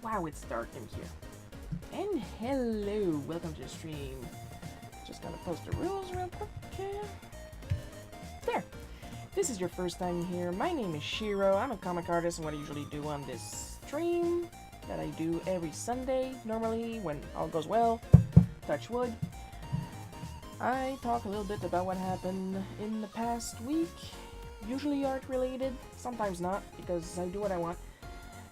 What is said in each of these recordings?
Wow, it's dark in here. And hello, welcome to the stream. Just gonna post the rules real quick. There. This is your first time here. My name is Shiro. I'm a comic artist, and what I usually do on this stream that I do every Sunday, normally, when all goes well, touch wood, I talk a little bit about what happened in the past week, usually art related, sometimes not, because I do what I want,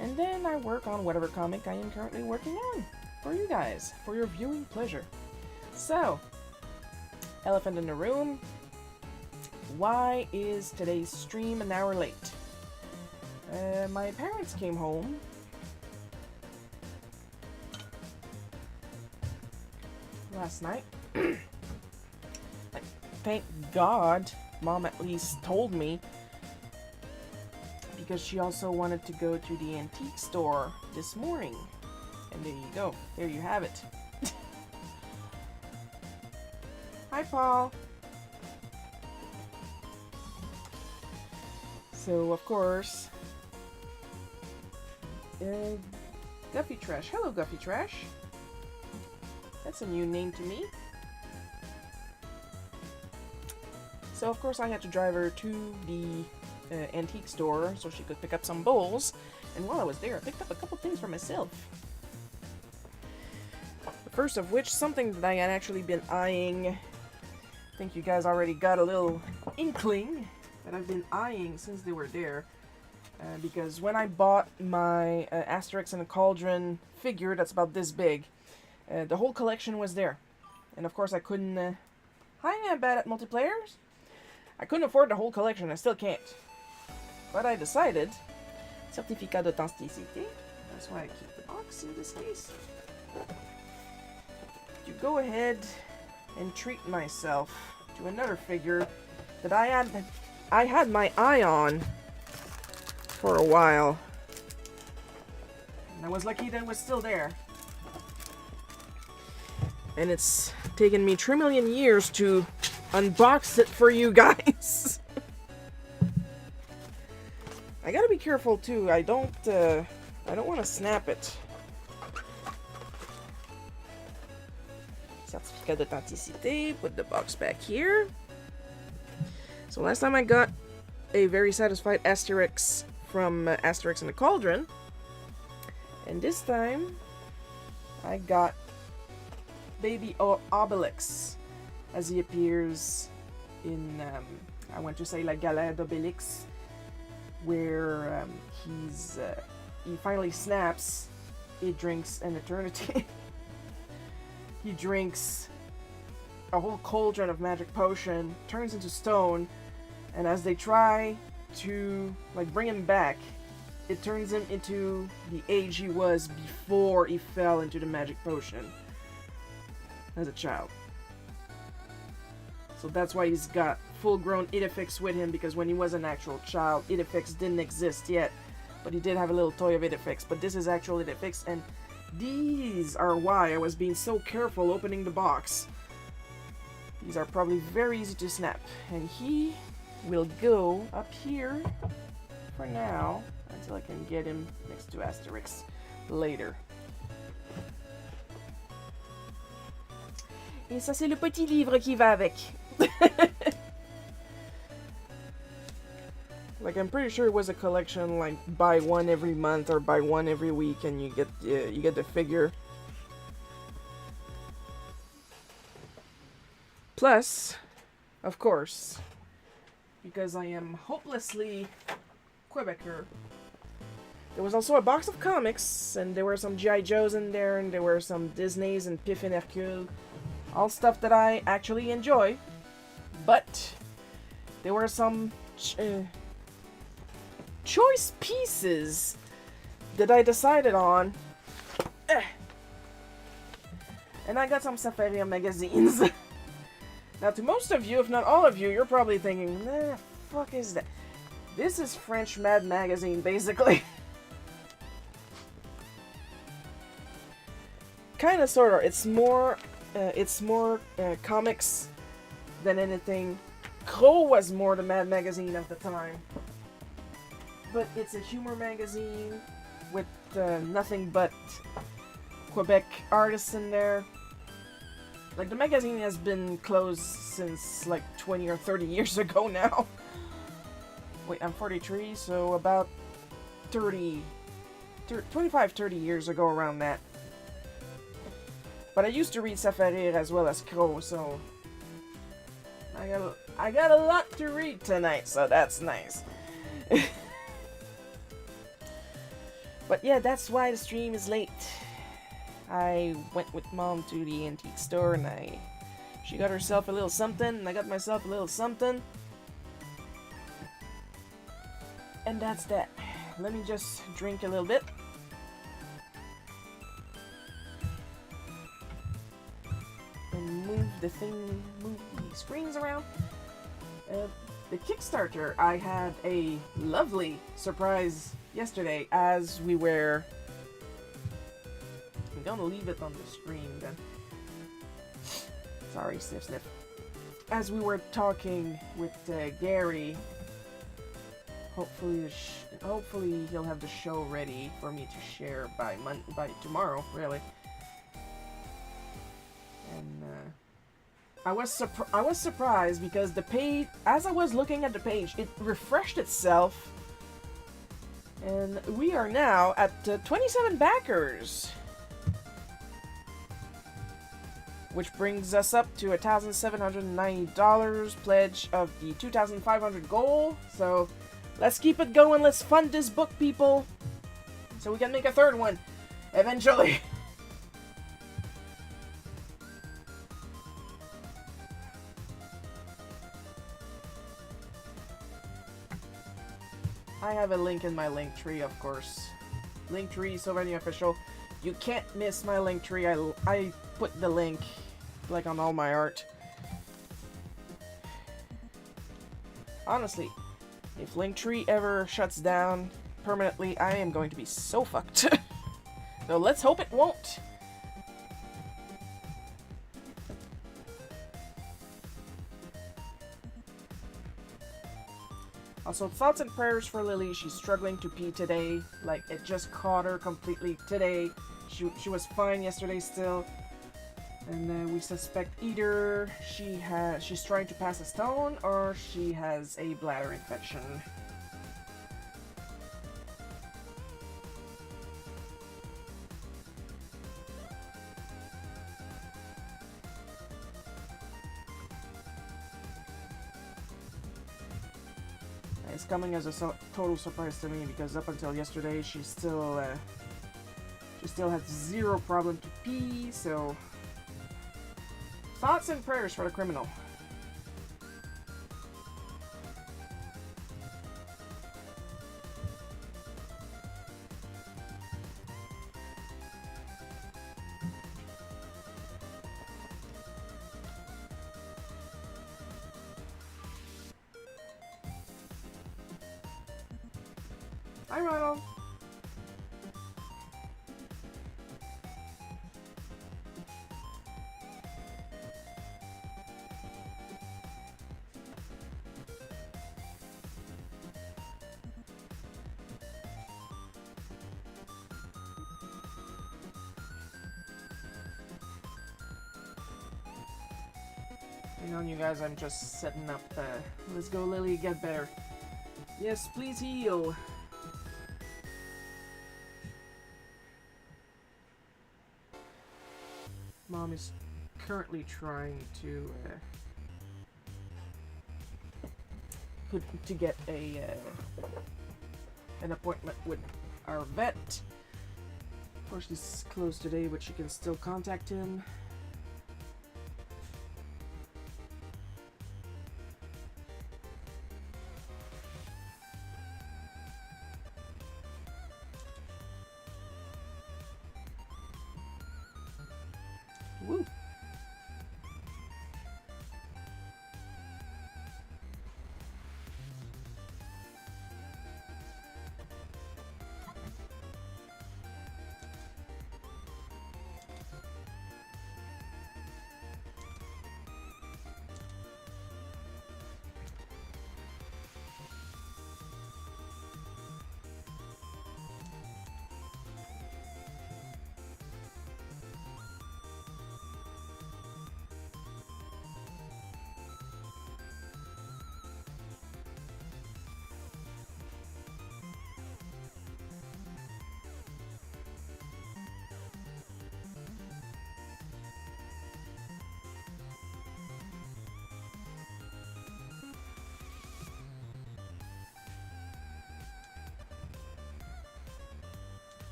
and then I work on whatever comic I am currently working on, for you guys, for your viewing pleasure. So, elephant in the room, why is today's stream an hour late? My parents came home last night. Thank God, Mom at least told me, because she also wanted to go to the antique store this morning. And there you go. There you have it. Hi, Paul. So, of course, Guffy Trash. Hello, Guffy Trash. That's a new name to me. So, of course, I had to drive her to the antique store so she could pick up some bowls. And while I was there, I picked up a couple things for myself. The first of which, something that I had actually been eyeing. I think you guys already got a little inkling that I've been eyeing since they were there. Because when I bought my Asterix and a Cauldron figure that's about this big, the whole collection was there. And of course I couldn't... Hi, I'm bad at multiplayers. I couldn't afford the whole collection, I still can't. But I decided, certificat d'authenticité, that's why I keep the box in this case, to go ahead and treat myself to another figure that I had my eye on for a while. And I was lucky that it was still there. And it's taken me 3 million years to unbox it for you guys. I gotta be careful too. I don't want to snap it. Certificat d'authenticité. Put the box back here. So last time I got a very satisfied Asterix from Asterix and the Cauldron. And this time I got Baby Obelix as he appears in, I want to say La Galère d'Obélix, where he finally snaps. He drinks an eternity. He drinks a whole cauldron of magic potion, turns into stone, and as they try to bring him back, it turns him into the age he was before he fell into the magic potion as a child. So that's why he's got full-grown Idefix with him, because when he was an actual child, Idefix didn't exist yet, but he did have a little toy of Idefix. But this is actual Idefix, and these are why I was being so careful opening the box. These are probably very easy to snap, and he will go up here for now until I can get him next to Asterix later. Et ça, c'est le petit livre qui va avec. I'm pretty sure it was a collection, buy one every month or buy one every week, and you get the figure. Plus, of course, because I am hopelessly Quebecer, there was also a box of comics, and there were some G.I. Joes in there, and there were some Disneys and Piff and Hercule. All stuff that I actually enjoy, but there were some choice pieces that I decided on. And I got some Safaria magazines. Now, to most of you, if not all of you, you're probably thinking, "Nah, the fuck is that?" This is French Mad Magazine, basically. Kinda, sorta. It's more comics than anything. Crow was more the Mad Magazine of the time. But it's a humor magazine with nothing but Quebec artists in there. Like, the magazine has been closed since like 20 or 30 years ago now. Wait, I'm 43, so about 25, 30 years ago, around that. But I used to read Safari as well as Crow, so I got a lot to read tonight, so that's nice. But yeah, that's why the stream is late. I went with Mom to the antique store and she got herself a little something and I got myself a little something. And that's that. Let me just drink a little bit. And move the screens around. The Kickstarter, I had a lovely surprise yesterday as we were... I'm gonna leave it on the screen then. Sorry, sniff sniff. As we were talking with Gary, hopefully he'll have the show ready for me to share by tomorrow, really. And I was surprised because the page, as I was looking at the page, it refreshed itself, and we are now at 27 backers, which brings us up to $1,790 pledge of the 2,500 goal. So let's keep it going. Let's fund this book, people, so we can make a third one eventually. I have a link in my link tree, of course. Linktree, Sylvania Official. You can't miss my link tree. I put the link like on all my art. Honestly, if Linktree ever shuts down permanently, I am going to be so fucked. So let's hope it won't. Also, thoughts and prayers for Lily. She's struggling to pee today. Like, it just caught her completely today. She was fine yesterday still. And we suspect either she's trying to pass a stone or she has a bladder infection. It's coming as a total surprise to me because up until yesterday she still had zero problem to pee, so thoughts and prayers for the criminal. Hi, Ronald. Hang on, you guys, I'm just setting up the... Let's go, Lily, get better. Yes, please heal. Mom is currently trying to get an appointment with our vet. Of course, he's closed today, but she can still contact him. Woo.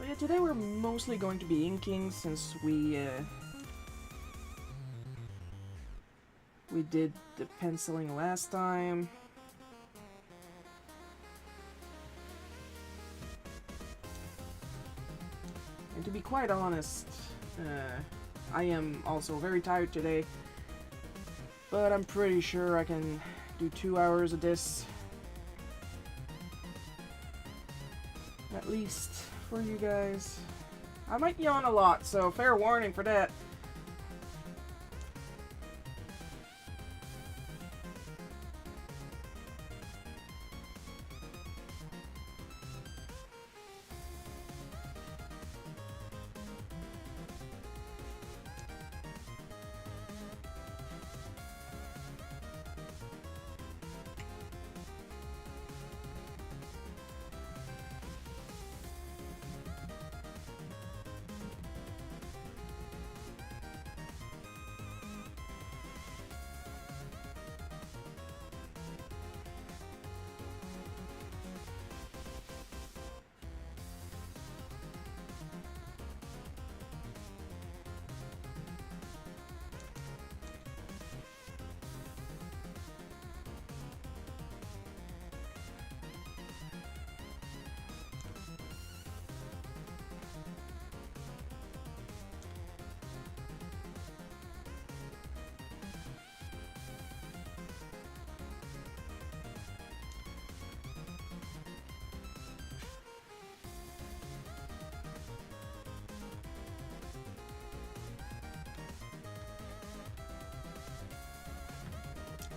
yeah, today we're mostly going to be inking since we did the penciling last time. And to be quite honest, I am also very tired today, but I'm pretty sure I can do 2 hours of this. At least for you guys. I might yawn a lot, so fair warning for that.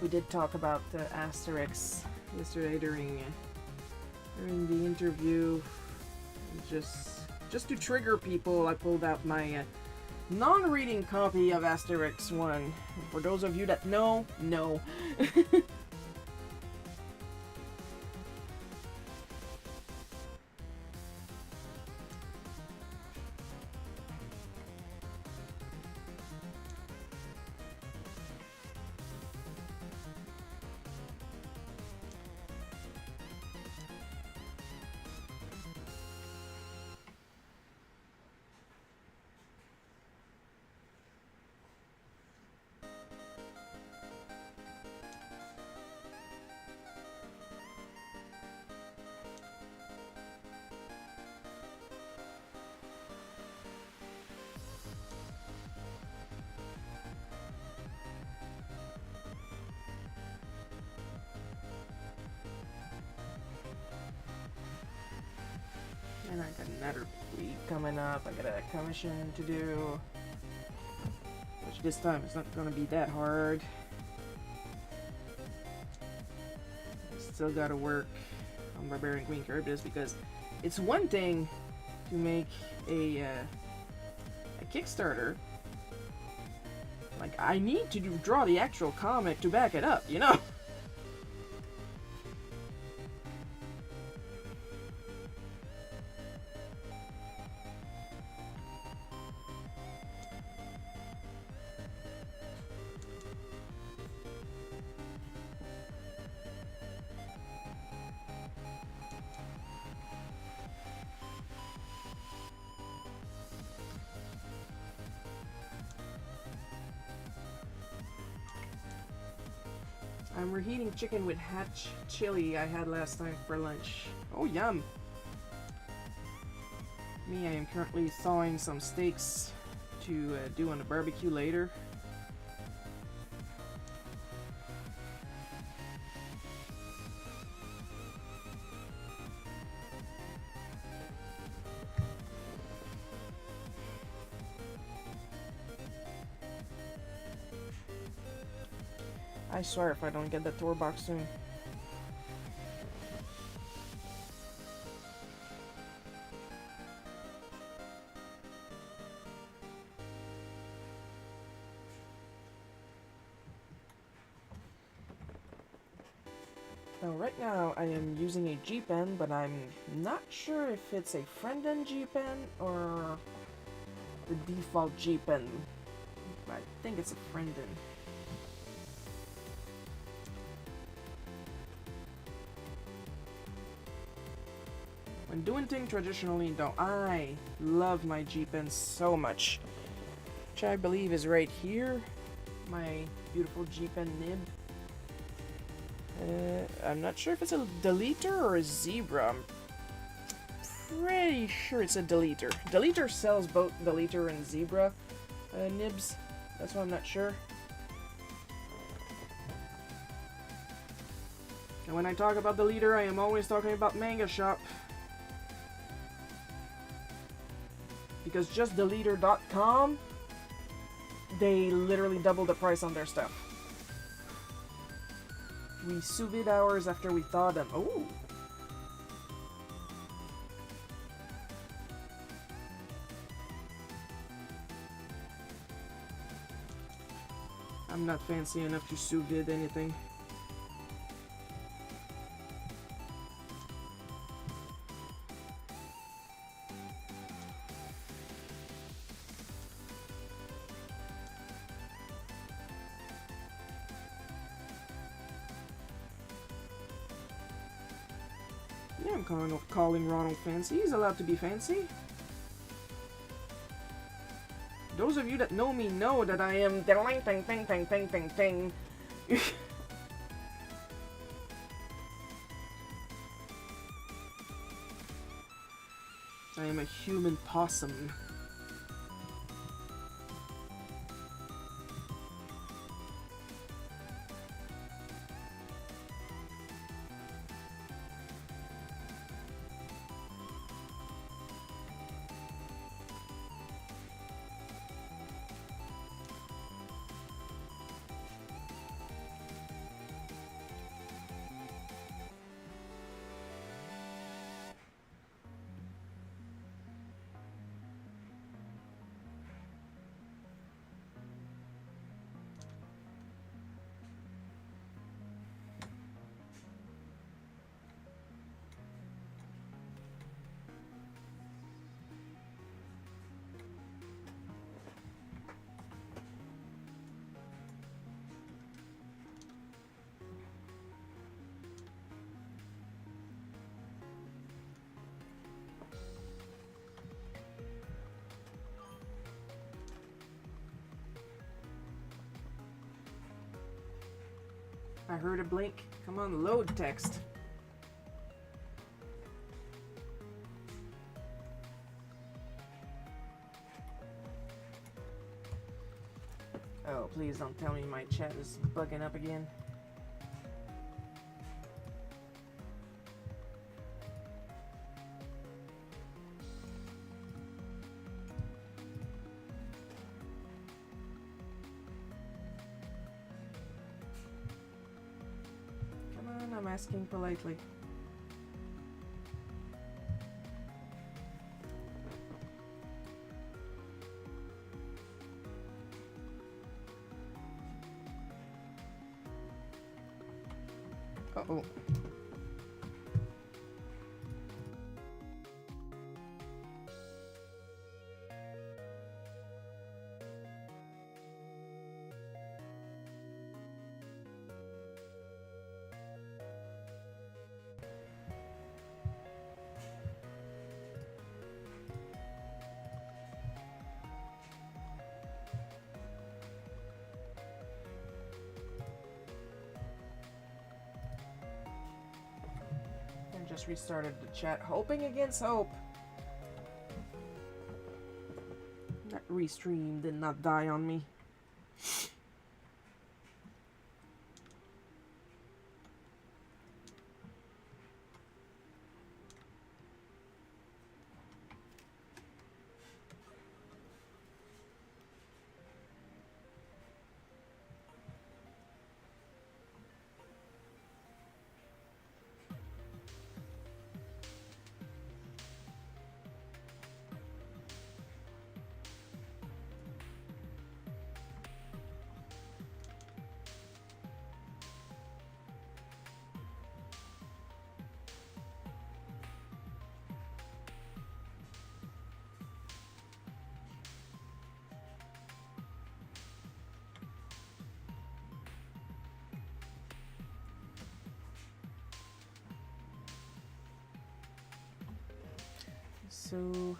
We did talk about the Asterix yesterday during the interview. Just to trigger people, I pulled out my non-reading copy of Asterix 1. For those of you that know, no. And I got another week coming up. I got a commission to do, which this time it's not going to be that hard. Still got to work on Barbarian Queen Charybdis because it's one thing to make a Kickstarter. Like, I need to draw the actual comic to back it up, you know? I'm reheating chicken with hatch chili I had last time for lunch. Oh, yum! Me, I am currently thawing some steaks to do on the barbecue later. I swear if I don't get that tour box soon. Now right now I am using a G-Pen, but I'm not sure if it's a friend-end G-Pen or the default G-Pen. I think it's a friend-end. When doing things traditionally, though, I love my G-pen so much. Which I believe is right here. My beautiful G-pen nib. I'm not sure if it's a deleter or a zebra. I'm pretty sure it's a deleter. Deleter sells both deleter and zebra nibs. That's why I'm not sure. And when I talk about deleter, I am always talking about Manga Shop. Because just deleter.com, they literally double the price on their stuff. We sous vide hours after we thaw them. Oh! I'm not fancy enough to sous vide anything. Yeah, I'm calling Ronald fancy. He's allowed to be fancy. Those of you that know me know that I am ding. I am a human possum. I heard a blink. Come on, load text. Oh, please don't tell me my chat is bugging up again. I'm asking politely. Uh-oh. Just restarted the chat, hoping against hope. That restream did not die on me. so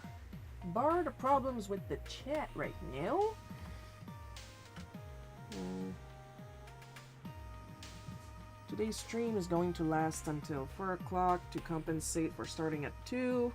bar the problems with the chat right now. Today's stream is going to last until 4 o'clock to compensate for starting at 2.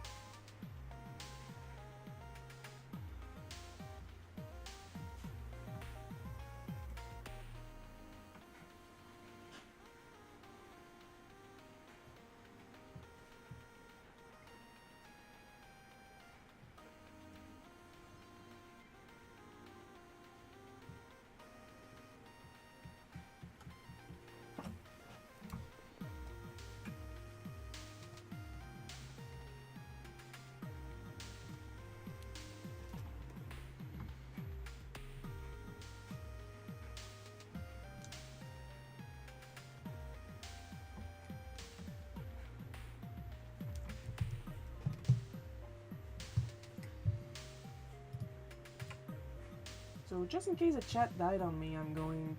So just in case the chat died on me, I'm going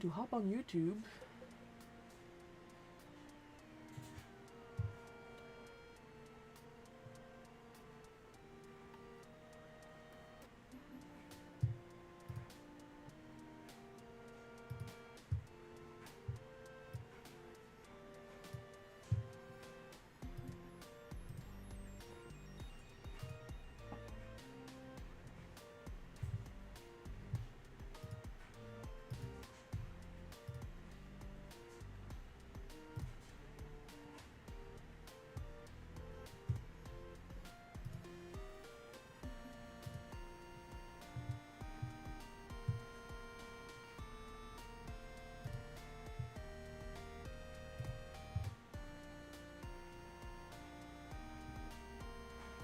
to hop on YouTube.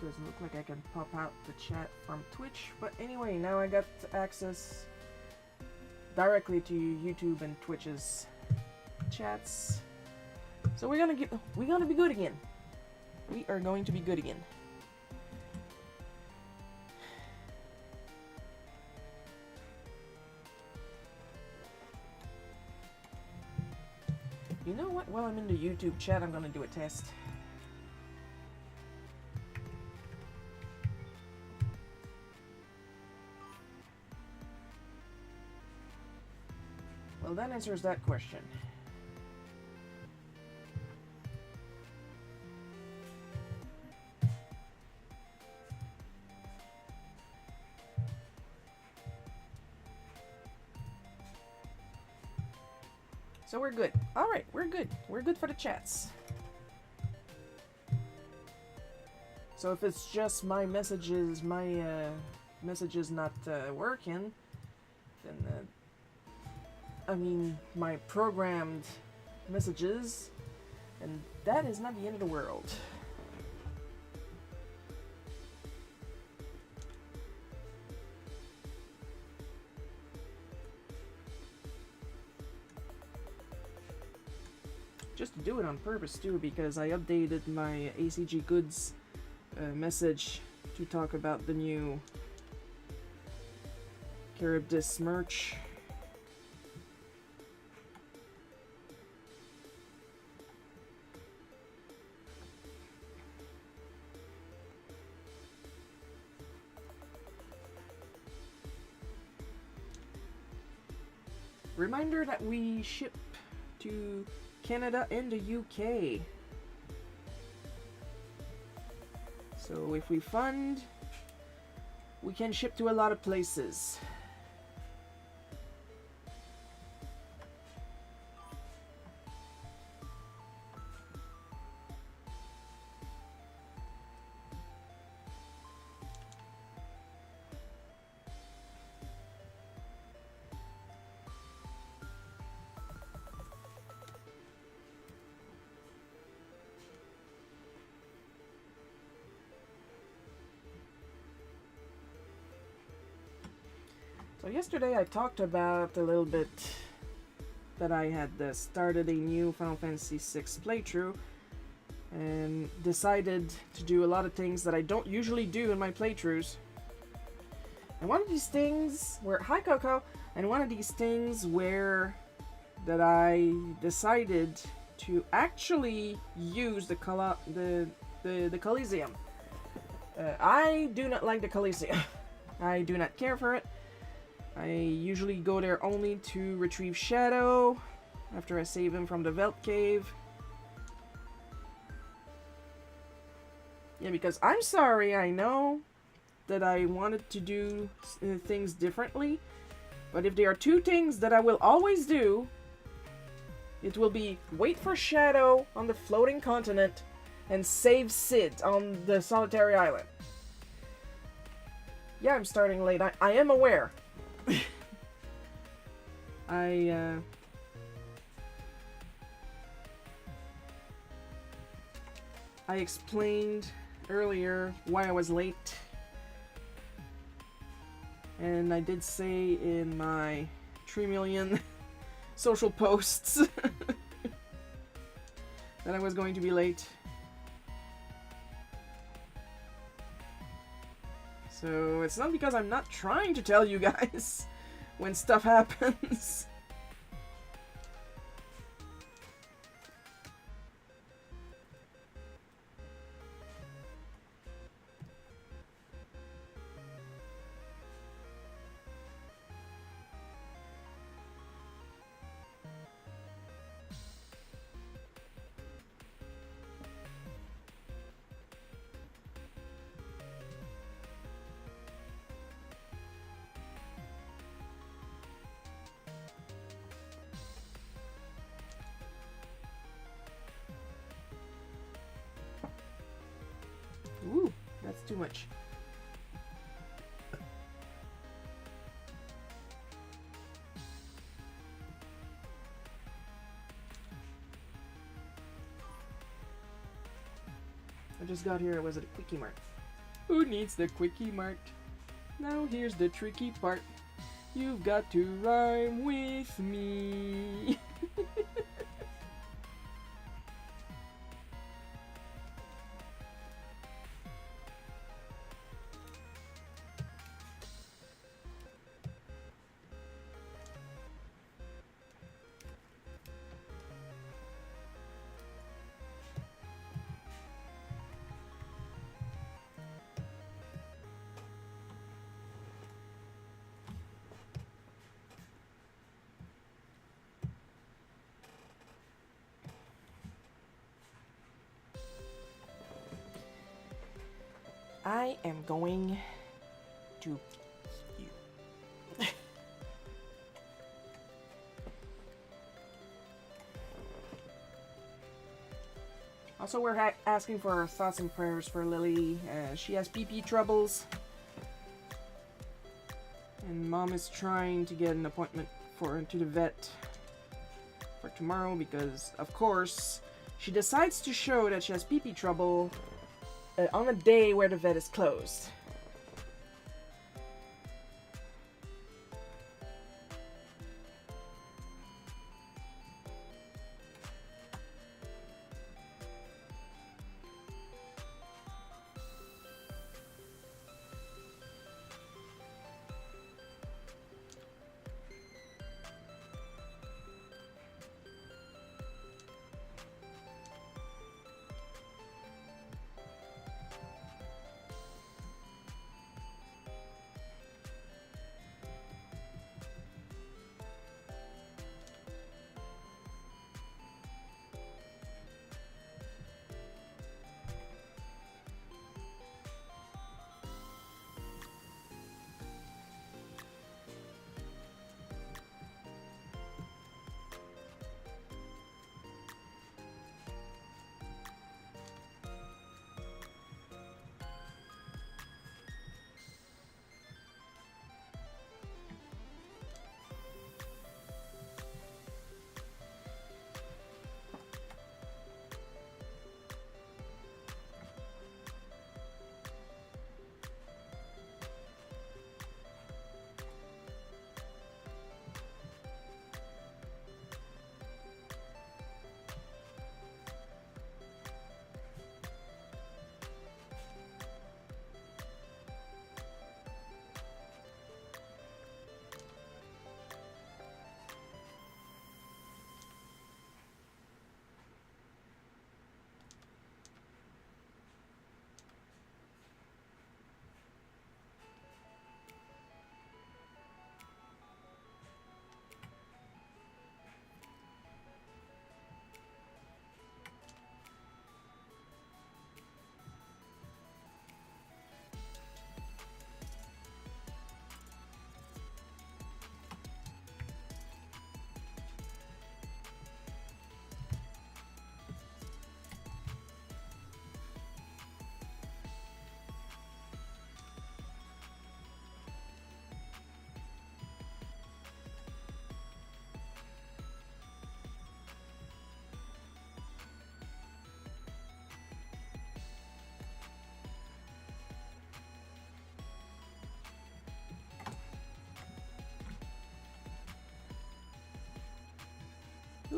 Doesn't look like I can pop out the chat from Twitch, but anyway, now I got access directly to YouTube and Twitch's chats. So we're gonna be good again. We are going to be good again. You know what? While I'm in the YouTube chat, I'm gonna do a test. Well, that answers that question. So we're good. Alright, we're good. We're good for the chats. So if it's just my messages, messages not working, then I mean, my programmed messages, and that is not the end of the world. Just to do it on purpose too, because I updated my ACG Goods message to talk about the new Charybdis merch. Reminder that we ship to Canada and the UK. So if we fund, we can ship to a lot of places. So yesterday I talked about a little bit that I had started a new Final Fantasy VI playthrough and decided to do a lot of things that I don't usually do in my playthroughs. And one of these things where, hi Coco, and one of these things where that I decided to actually use the Coliseum. I do not like the Coliseum. I do not care for it. I usually go there only to retrieve Shadow after I save him from the Veld Cave. Yeah, because I'm sorry, I know that I wanted to do things differently, but if there are two things that I will always do, it will be wait for Shadow on the floating continent and save Sid on the solitary island. Yeah, I'm starting late. I am aware. I explained earlier why I was late. And I did say in my 3 million social posts that I was going to be late. So it's not because I'm not trying to tell you guys when stuff happens. Ooh, that's too much. I just got here, it was at a Quickie Mart. Who needs the Quickie Mart? Now here's the tricky part. You've got to rhyme with me. I am going to you. Also, we're asking for our thoughts and prayers for Lily. She has pee-pee troubles. And Mom is trying to get an appointment to the vet for tomorrow because, of course, she decides to show that she has pee-pee trouble on a day where the vet is closed.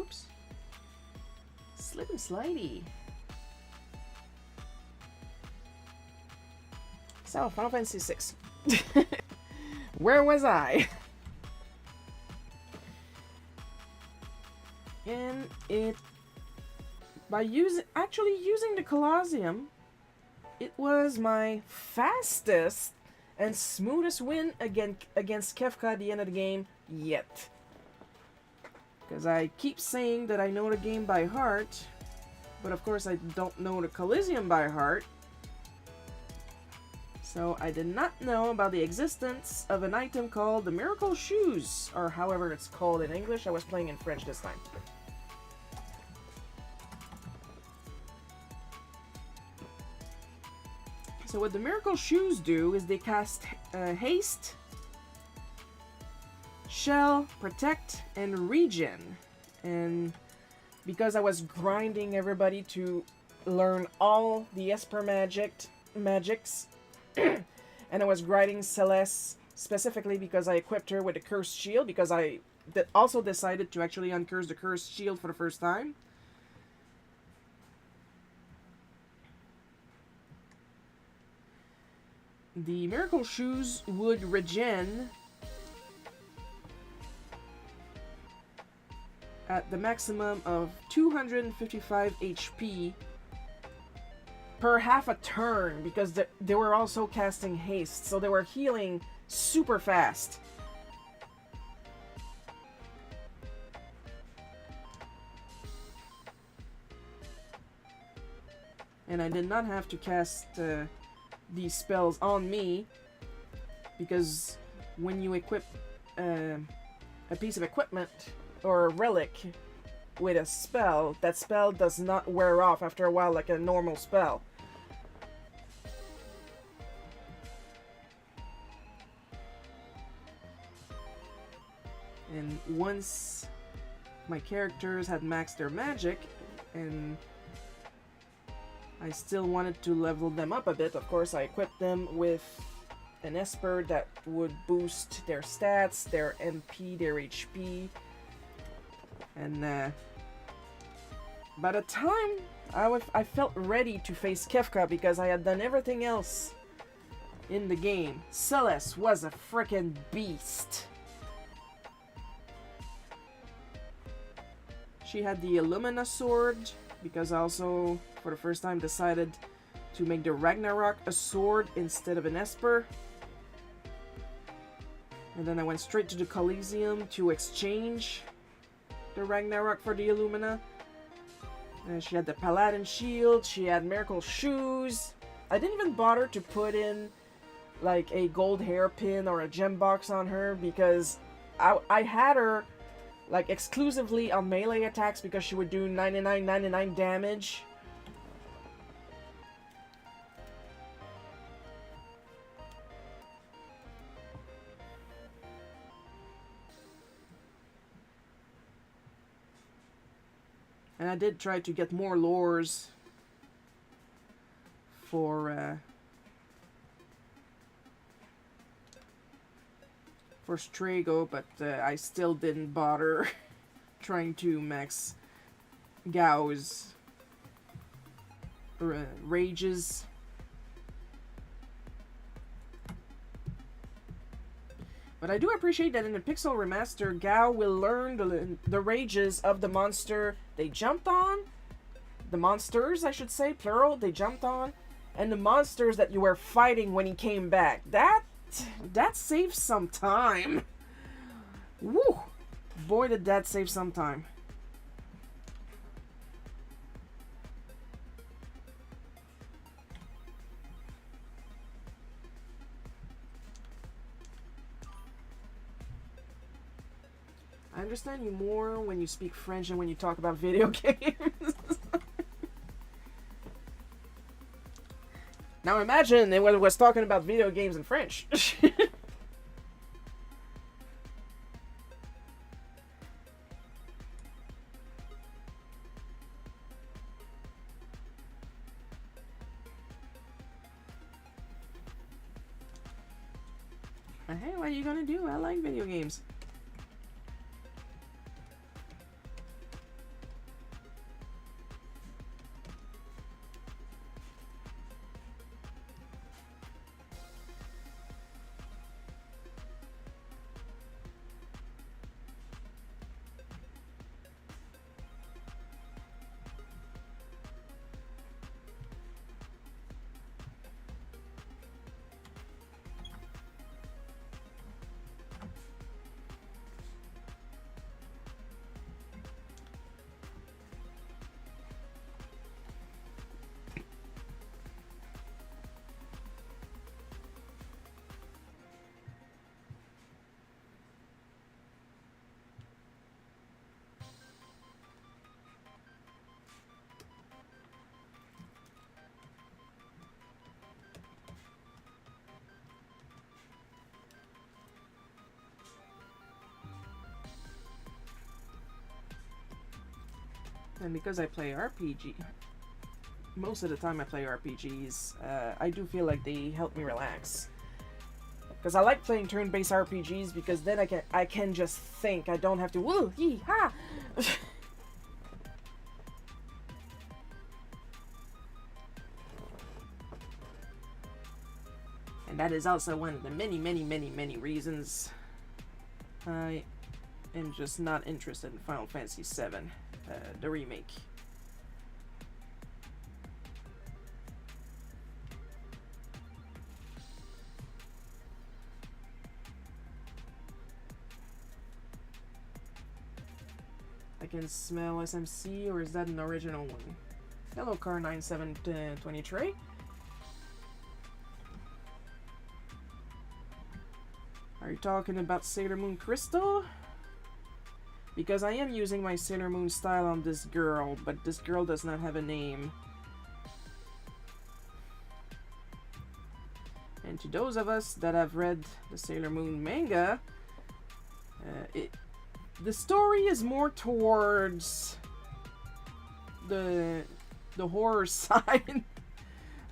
Oops. Slip and slidey. So, Final Fantasy VI. Where was I? And it... By actually using the Colosseum, it was my fastest and smoothest win against Kefka at the end of the game yet. Because I keep saying that I know the game by heart, but of course I don't know the Colosseum by heart. So I did not know about the existence of an item called the Miracle Shoes, or however it's called in English. I was playing in French this time. So what the Miracle Shoes do is they cast Haste, Shell, Protect, and Regen. And because I was grinding everybody to learn all the Esper magics, and I was grinding Celeste specifically because I equipped her with a Cursed Shield, because I also decided to actually uncurse the Cursed Shield for the first time. The Miracle Shoes would regen at the maximum of 255 HP per half a turn, because they were also casting haste, so they were healing super fast. And I did not have to cast these spells on me, because when you equip a piece of equipment or a relic with a spell, that spell does not wear off after a while like a normal spell. And once my characters had maxed their magic, and I still wanted to level them up a bit, of course I equipped them with an Esper that would boost their stats, their MP, their HP. And by the time I felt ready to face Kefka, because I had done everything else in the game, Celeste was a frickin' beast. She had the Illumina sword, because I also, for the first time, decided to make the Ragnarok a sword instead of an Esper. And then I went straight to the Coliseum to exchange the Ragnarok for the Illumina. And she had the Paladin shield, she had Miracle Shoes. I didn't even bother to put in like a gold hairpin or a gem box on her, because I had her like exclusively on melee attacks, because she would do 99 damage. And I did try to get more lures for Strago, but I still didn't bother trying to max Gao's rages. But I do appreciate that in the Pixel Remaster, Gao will learn the rages of the monster they jumped on. The monsters, I should say, plural, they jumped on. And the monsters that you were fighting when he came back. That saves some time. Woo! Boy, did that save some time. I understand you more when you speak French than when you talk about video games. Now imagine it was talking about video games in French. Hey, what are you gonna do? I like video games. And because I play RPG, most of the time I play RPGs, I do feel like they help me relax. Because I like playing turn-based RPGs because then I can just think. I don't have to woo yee ha. And that is also one of the many reasons I am just not interested in Final Fantasy VII, the remake. I can smell SMC, or is that an original one? Hello, car 9723. Are you talking about Sailor Moon Crystal? Because I am using my Sailor Moon style on this girl, but this girl does not have a name. And to those of us that have read the Sailor Moon manga, the story is more towards the horror side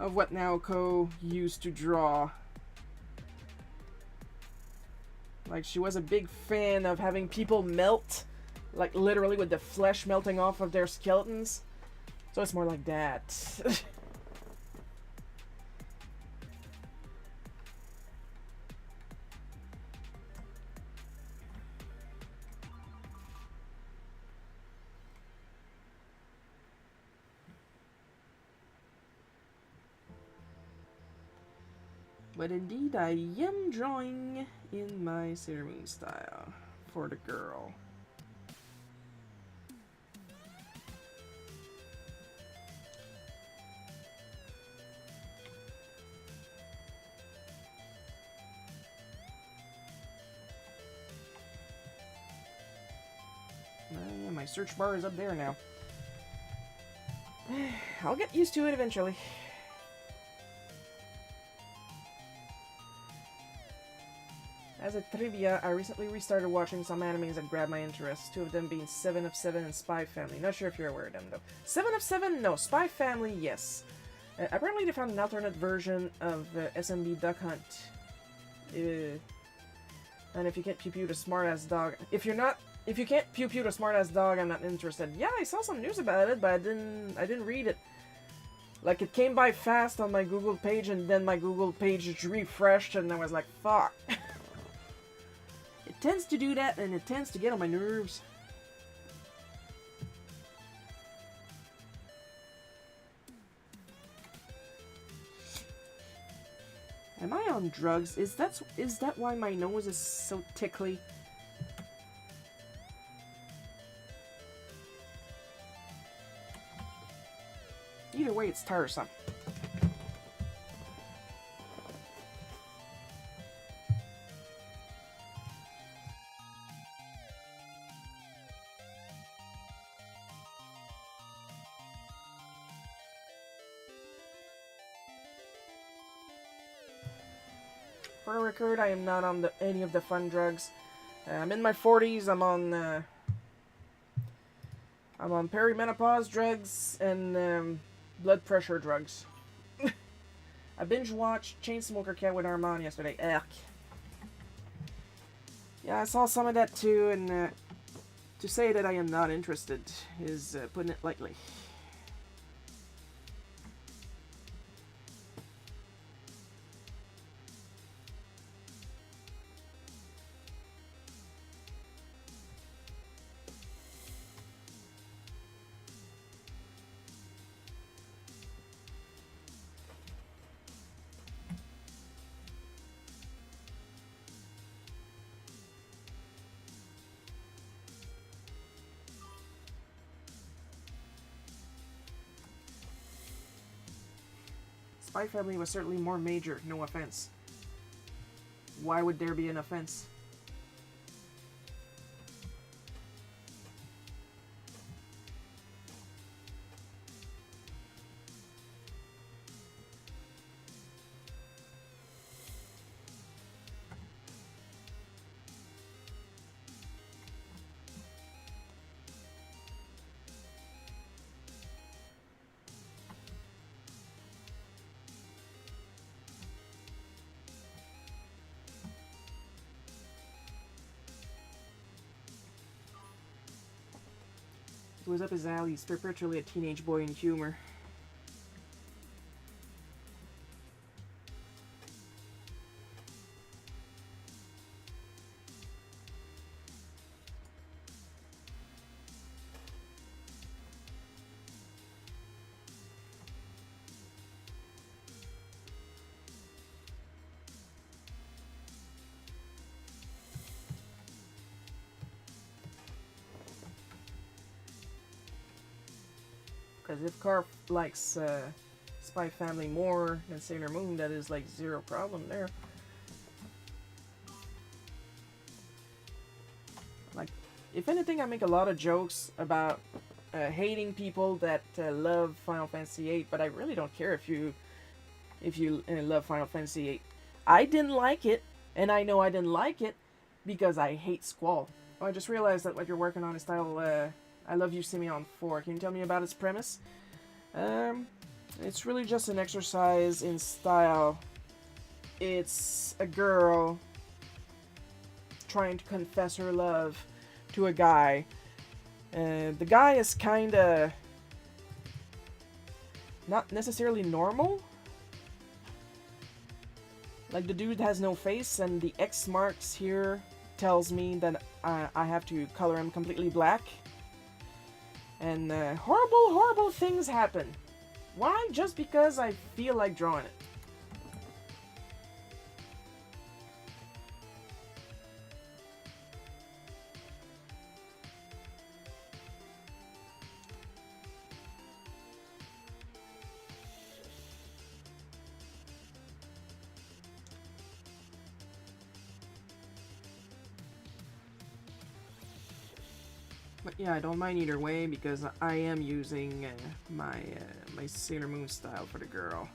of what Naoko used to draw. Like, she was a big fan of having people melt, like literally with the flesh melting off of their skeletons. So it's more like that. But indeed, I am drawing in my Sailor Moon style for the girl. Yeah, my search bar is up there now. I'll get used to it eventually. As a trivia, I recently restarted watching some animes that grabbed my interest, two of them being 7 of 7 and Spy Family. Not sure if you're aware of them, though. 7 of 7? No. Spy Family, yes. Apparently they found an alternate version of SMB Duck Hunt. And if you can't pew-pew the smart-ass dog... If you can't pew-pew the smart-ass dog, I'm not interested. Yeah, I saw some news about it, but I didn't read it. Like, it came by fast on my Google page, and then my Google page refreshed, and I was like, fuck. It tends to do that, and it tends to get on my nerves. Am I on drugs? Is that why my nose is so tickly? Either way, it's tiresome. For the record, I am not on any of the fun drugs. I'm in my 40s. I'm on perimenopause drugs and blood pressure drugs. I binge watched Chainsmoker Cat with Armand yesterday. Ugh. Yeah, I saw some of that too, and to say that I am not interested is putting it lightly. Spy Family was certainly more major, no offense. Why would there be an offense? was up his alley. He's perpetually a teenage boy in humor. Because if Carp likes Spy Family more than Sailor Moon, that is like zero problem there. Like, if anything, I make a lot of jokes about hating people that love Final Fantasy VIII, but I really don't care if you love Final Fantasy VIII. I didn't like it, and I know I didn't like it because I hate Squall. Oh, I just realized that what you're working on is titled I Love You, Simeon 4. Can you tell me about its premise? It's really just an exercise in style. It's a girl trying to confess her love to a guy. The guy is kinda not necessarily normal. Like, the dude has no face, and the X marks here tells me that I have to color him completely black. And horrible, horrible things happen. Why? Just because I feel like drawing it. But yeah, I don't mind either way because I am using my Sailor Moon style for the girl.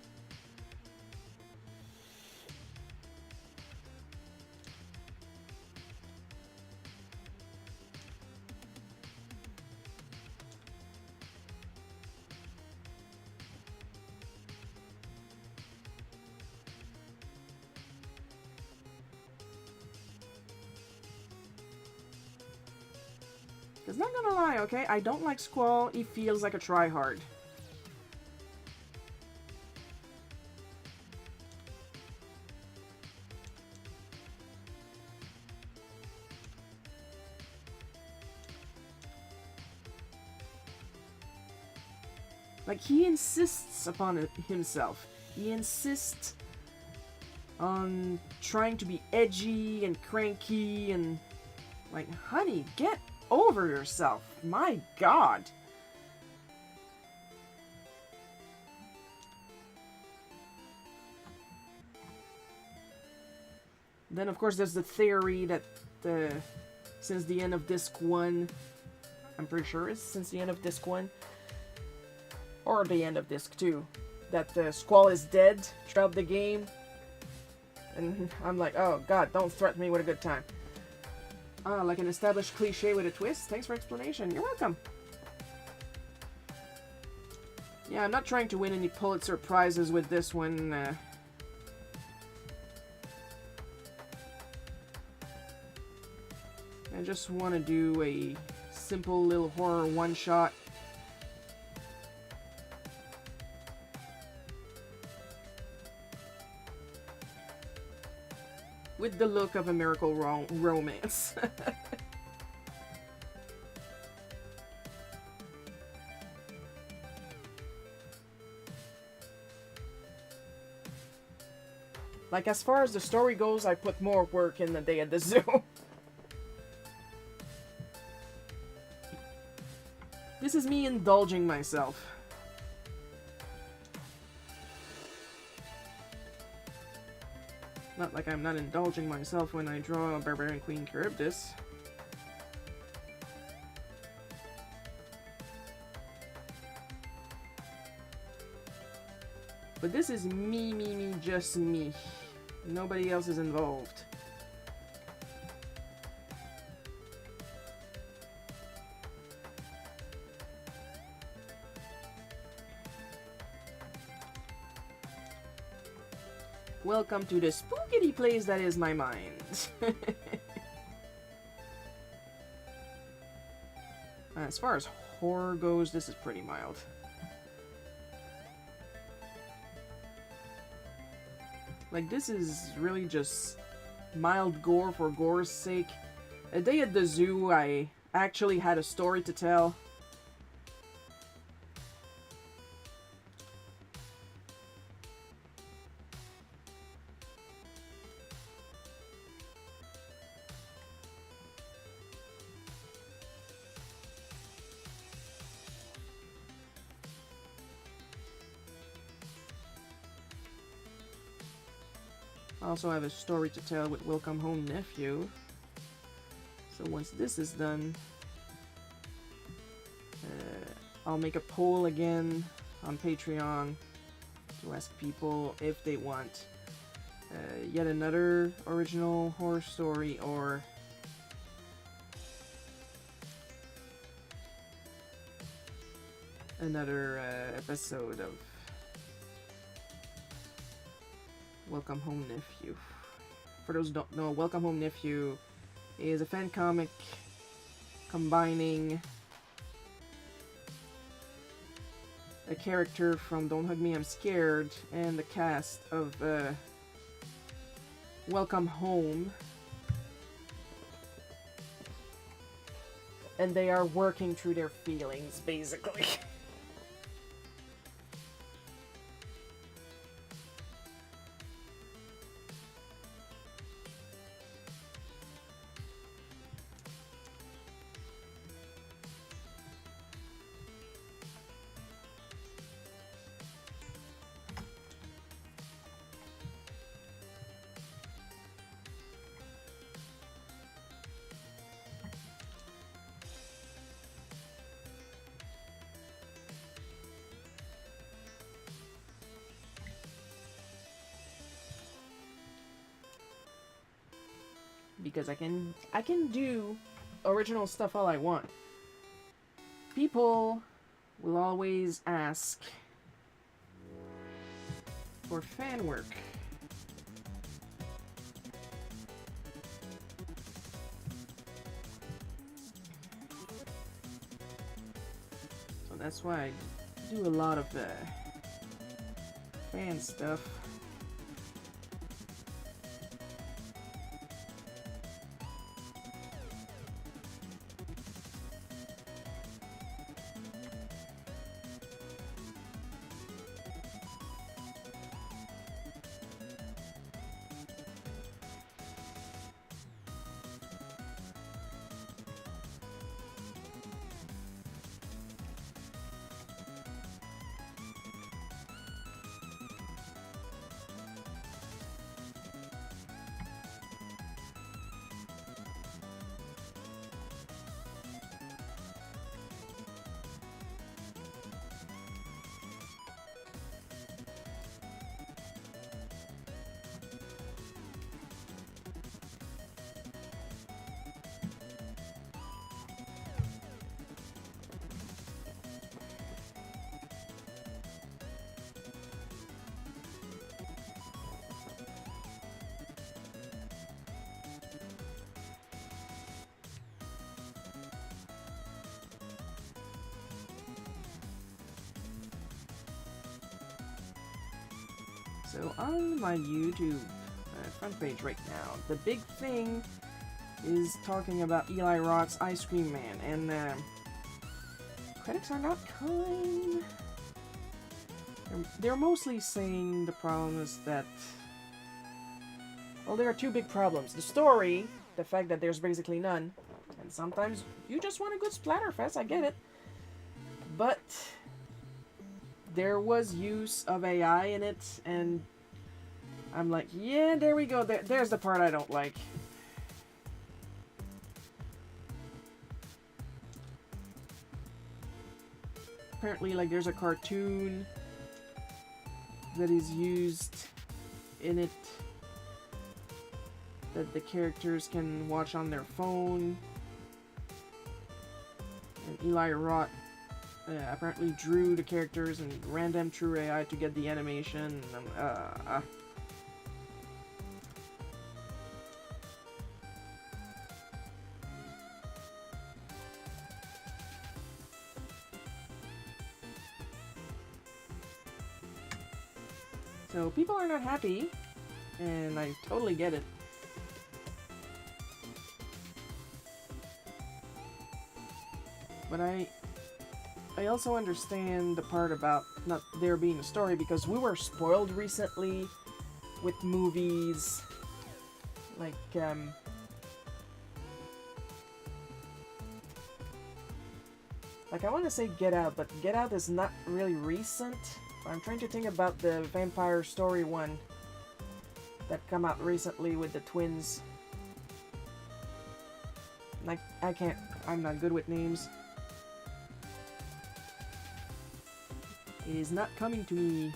Because not gonna lie, okay, I don't like Squall. He feels like a tryhard. Like, he insists upon it himself. He insists on trying to be edgy and cranky and... Like, honey, get over yourself. My God. Then, of course, there's the theory that since the end of Disc 1... I'm pretty sure it's since the end of Disc 1... or the end of Disc 2, that Squall is dead throughout the game. And I'm like, oh god, don't threaten me with a good time. Ah, like an established cliche with a twist? Thanks for explanation. You're welcome. Yeah, I'm not trying to win any Pulitzer Prizes with this one. I just want to do a simple little horror one-shot. With the look of a miracle romance. Like, as far as the story goes, I put more work in the Day at the Zoo. This is me indulging myself. Not like I'm not indulging myself when I draw Barbarian Queen Charybdis. But this is me, just me. Nobody else is involved. Welcome to the spookity place that is my mind. As far as horror goes, this is pretty mild. Like, this is really just mild gore for gore's sake. A day at the zoo, I actually had a story to tell. I also have a story to tell with Welcome Home Nephew. So once this is done, I'll make a poll again on Patreon to ask people if they want yet another original horror story or another episode of Welcome Home Nephew. For those who don't know, Welcome Home Nephew is a fan comic combining a character from Don't Hug Me, I'm Scared and the cast of Welcome Home. And they are working through their feelings, basically. Because I can do original stuff all I want. People will always ask for fan work. So that's why I do a lot of fan stuff. So on my YouTube front page right now, the big thing is talking about Eli Roth's Ice Cream Man, and critics are not kind. They're mostly saying the problem is that, well, there are two big problems. The story, the fact that there's basically none, and sometimes you just want a good splatterfest, I get it. But there was use of AI in it, and I'm like, yeah, there we go. There's the part I don't like. Apparently, like, there's a cartoon that is used in it that the characters can watch on their phone. And Eli Roth apparently drew the characters and ran them through AI to get the animation. And So people are not happy, and I totally get it. But I also understand the part about not there being a story, because we were spoiled recently with movies like I want to say Get Out, but Get Out is not really recent. I'm trying to think about the vampire story one that come out recently with the twins. Like, I'm not good with names. It is not coming to me.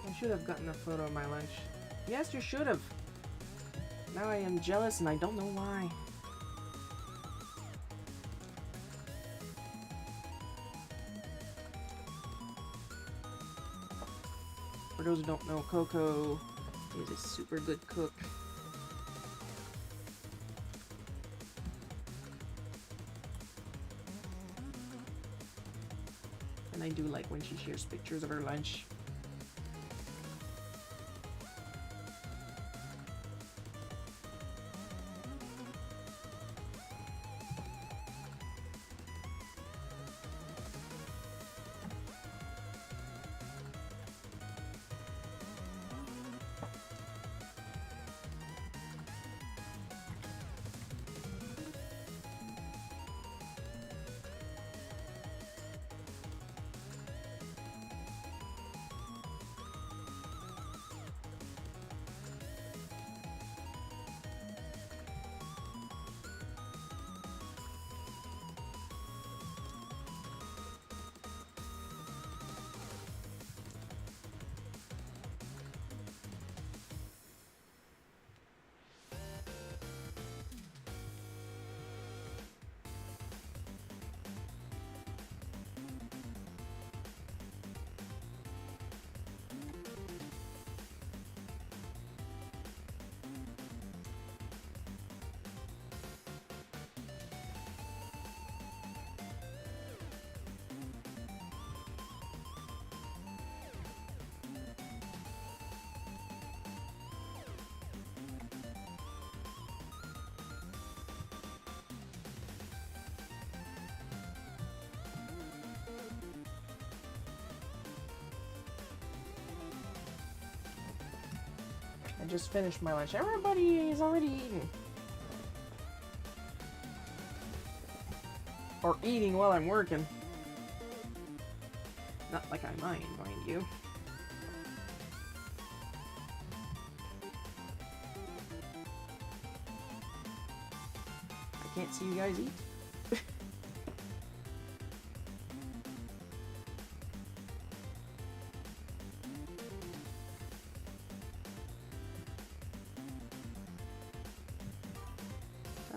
I should have gotten a photo of my lunch. Yes, you should have. Now I am jealous and I don't know why. For those who don't know, Coco is a super good cook. And I do like when she shares pictures of her lunch. just finished my lunch. Everybody is already eating. Or eating while I'm working. Not like I mind you. I can't see you guys eat.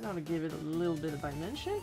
I ought to give it a little bit of dimension.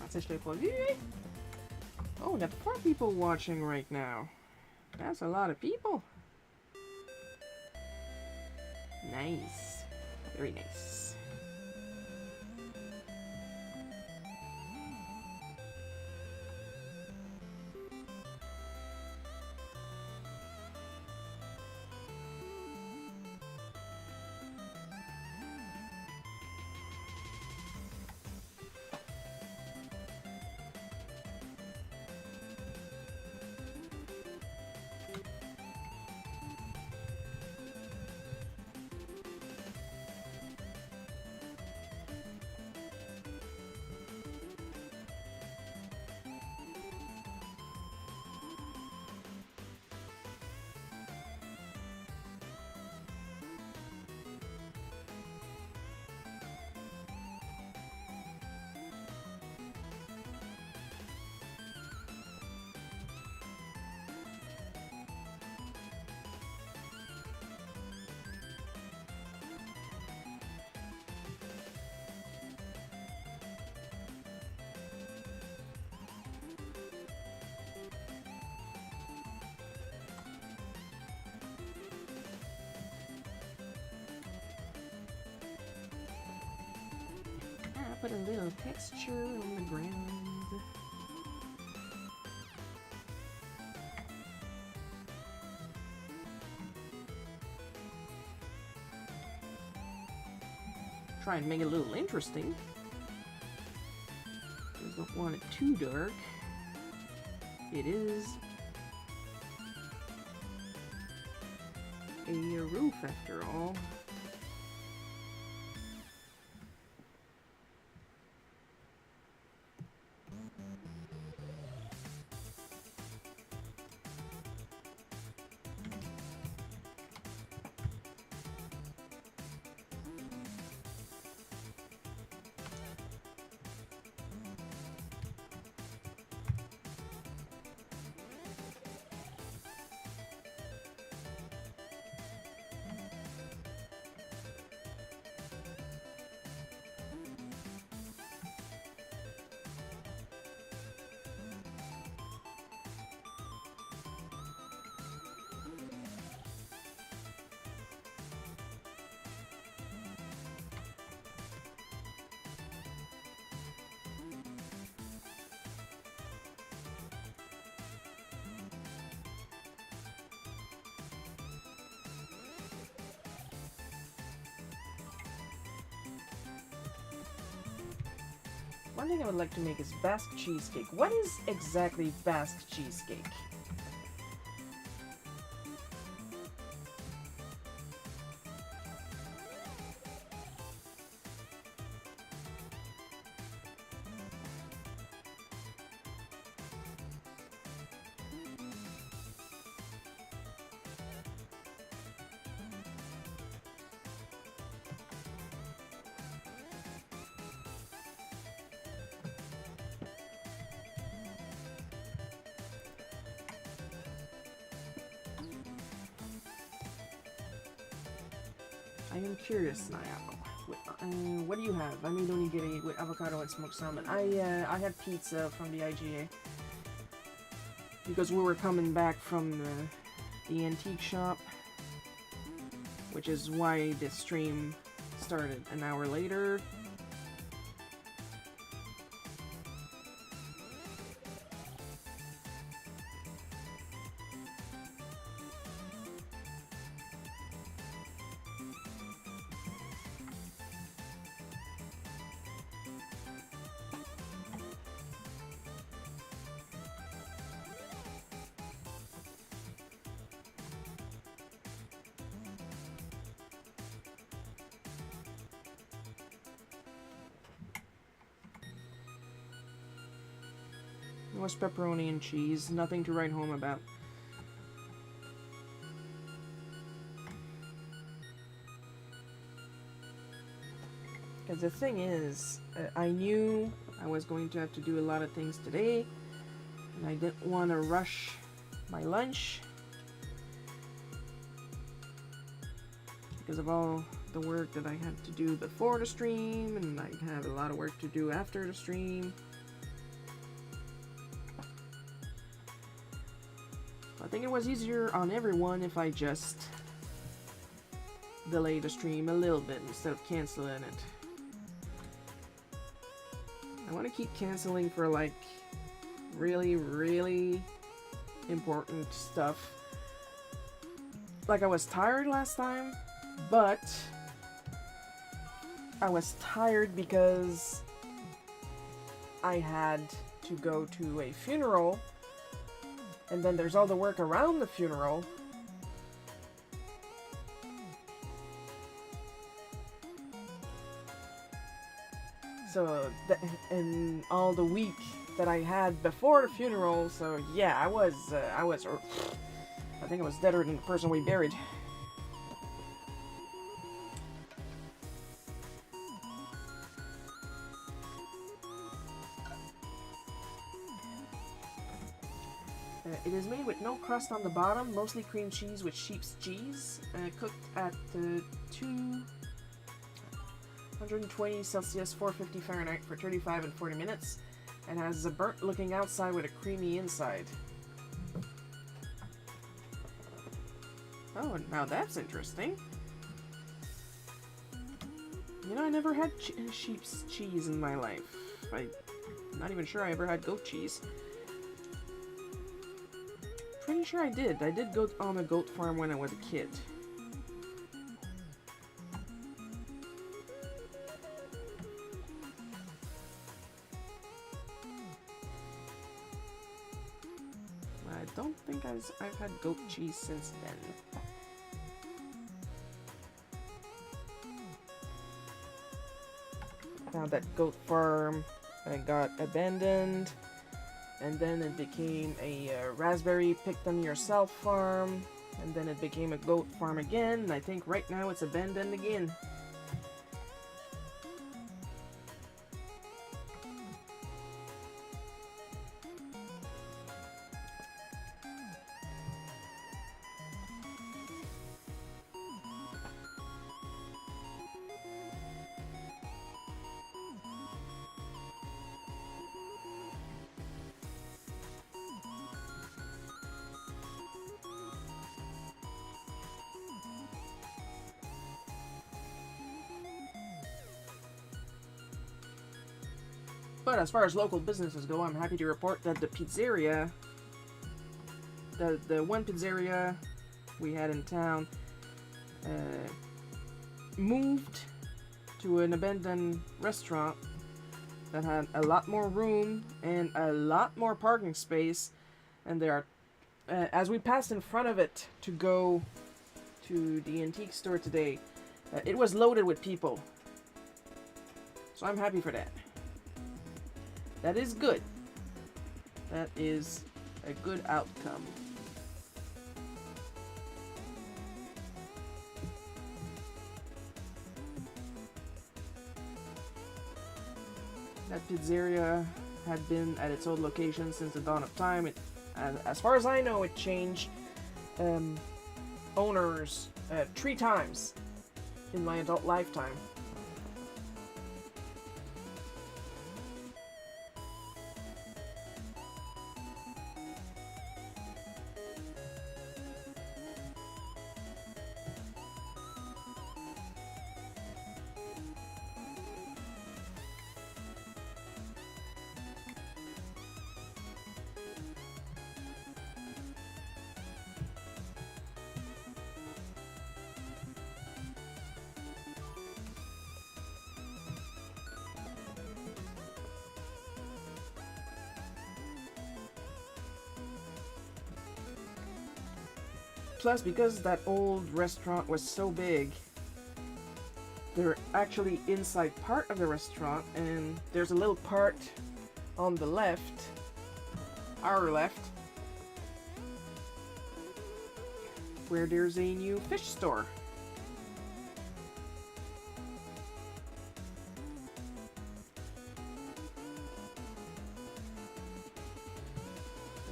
Ça, je l'ai pas vu, eh? Oh, we got 4 people watching right now. That's a lot of people. Nice. Very nice. Put a little texture on the ground. Try and make it a little interesting. Just don't want it too dark. It is a roof after all. One thing I would like to make is Basque cheesecake. What is exactly Basque cheesecake? I am curious now. What do you have? I made onigiri with avocado and smoked salmon. I had pizza from the IGA because we were coming back from the antique shop, which is why this stream started an hour later. It was pepperoni and cheese, nothing to write home about. Because the thing is, I knew I was going to have to do a lot of things today, and I didn't want to rush my lunch because of all the work that I had to do before the stream, and I have a lot of work to do after the stream. I think it was easier on everyone if I just delay the stream a little bit instead of canceling it. I want to keep canceling for like really important stuff. Like I was tired last time, but I was tired because I had to go to a funeral. And then there's all the work around the funeral. So, and all the week that I had before the funeral. So yeah, I think I was deader than the person we buried. It is made with no crust on the bottom, mostly cream cheese with sheep's cheese, cooked at 220 Celsius, 450 Fahrenheit for 35 and 40 minutes, and has a burnt looking outside with a creamy inside. Oh, now that's interesting. You know, I never had sheep's cheese in my life. I'm not even sure I ever had goat cheese. Pretty sure I did. I did go on a goat farm when I was a kid. I don't think I've had goat cheese since then. Now that goat farm got abandoned. And then it became a raspberry pick-them-yourself farm. And then it became a goat farm again. And I think right now it's abandoned again. But as far as local businesses go, I'm happy to report that the pizzeria, the one pizzeria we had in town, moved to an abandoned restaurant that had a lot more room and a lot more parking space. And there are, as we passed in front of it to go to the antique store today, it was loaded with people. So I'm happy for that. That is good. That is a good outcome. That pizzeria had been at its old location since the dawn of time. As far as I know, it changed owners 3 times. in my adult lifetime. Plus, because that old restaurant was so big, they're actually inside part of the restaurant, and there's a little part on the left, our left, where there's a new fish store.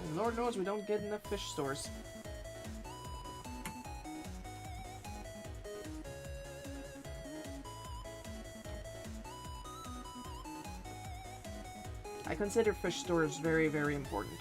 And Lord knows we don't get enough fish stores. I consider fish stores very, very important.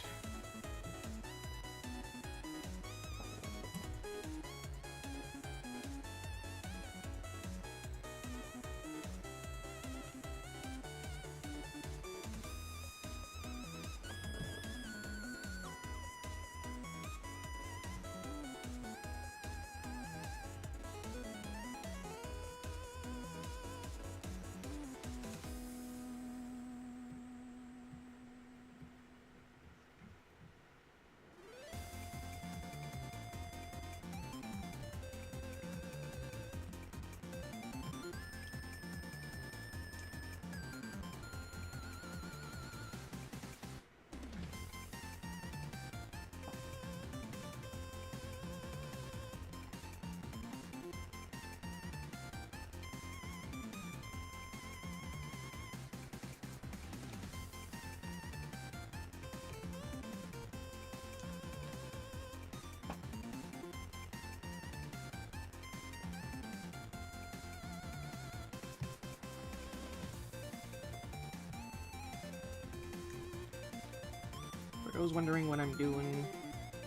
For those wondering what I'm doing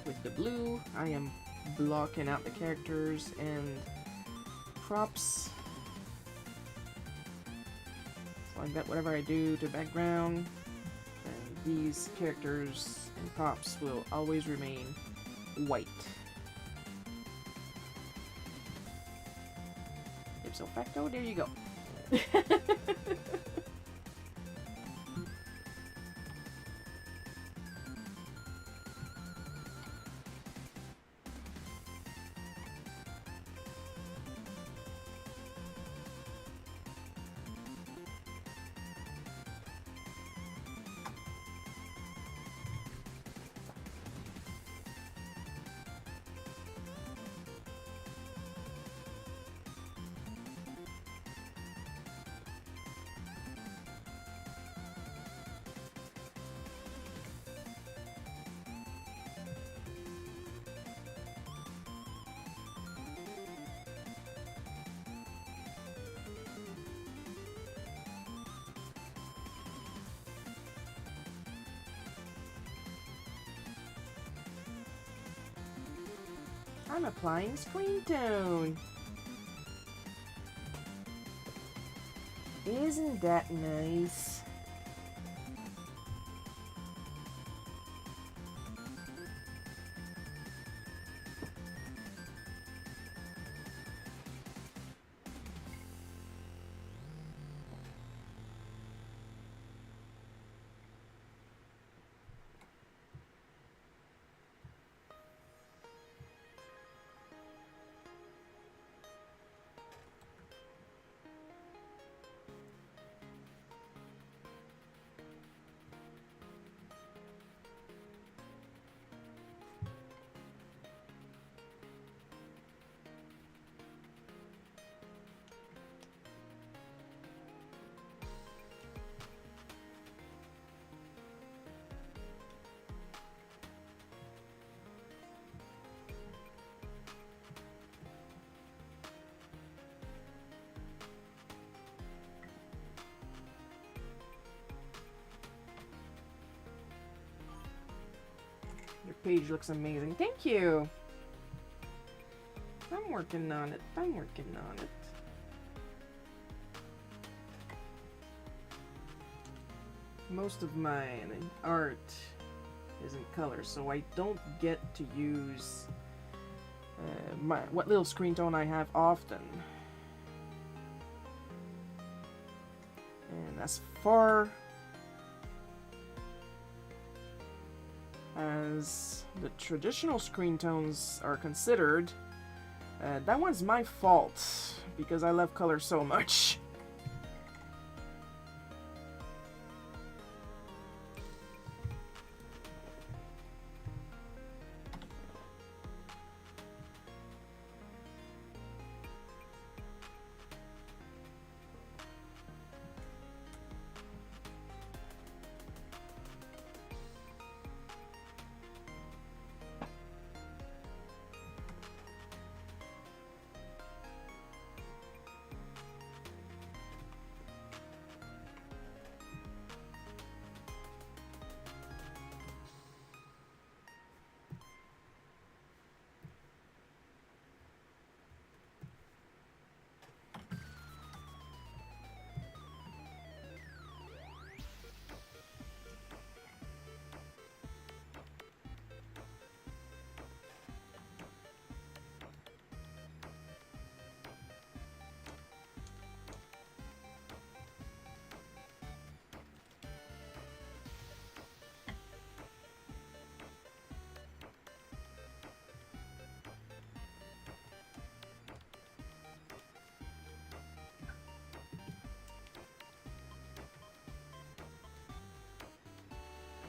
with the blue, I am blocking out the characters and props. So I bet whatever I do to background, these characters and props will always remain white. Ipso facto, there you go. I'm applying screen tone. Isn't that nice? page looks amazing. Thank you. I'm working on it. I'm working on it. Most of my art is in color, so I don't get to use what little screen tone I have often. And as far as the traditional screen tones are considered, that one's my fault because I love color so much.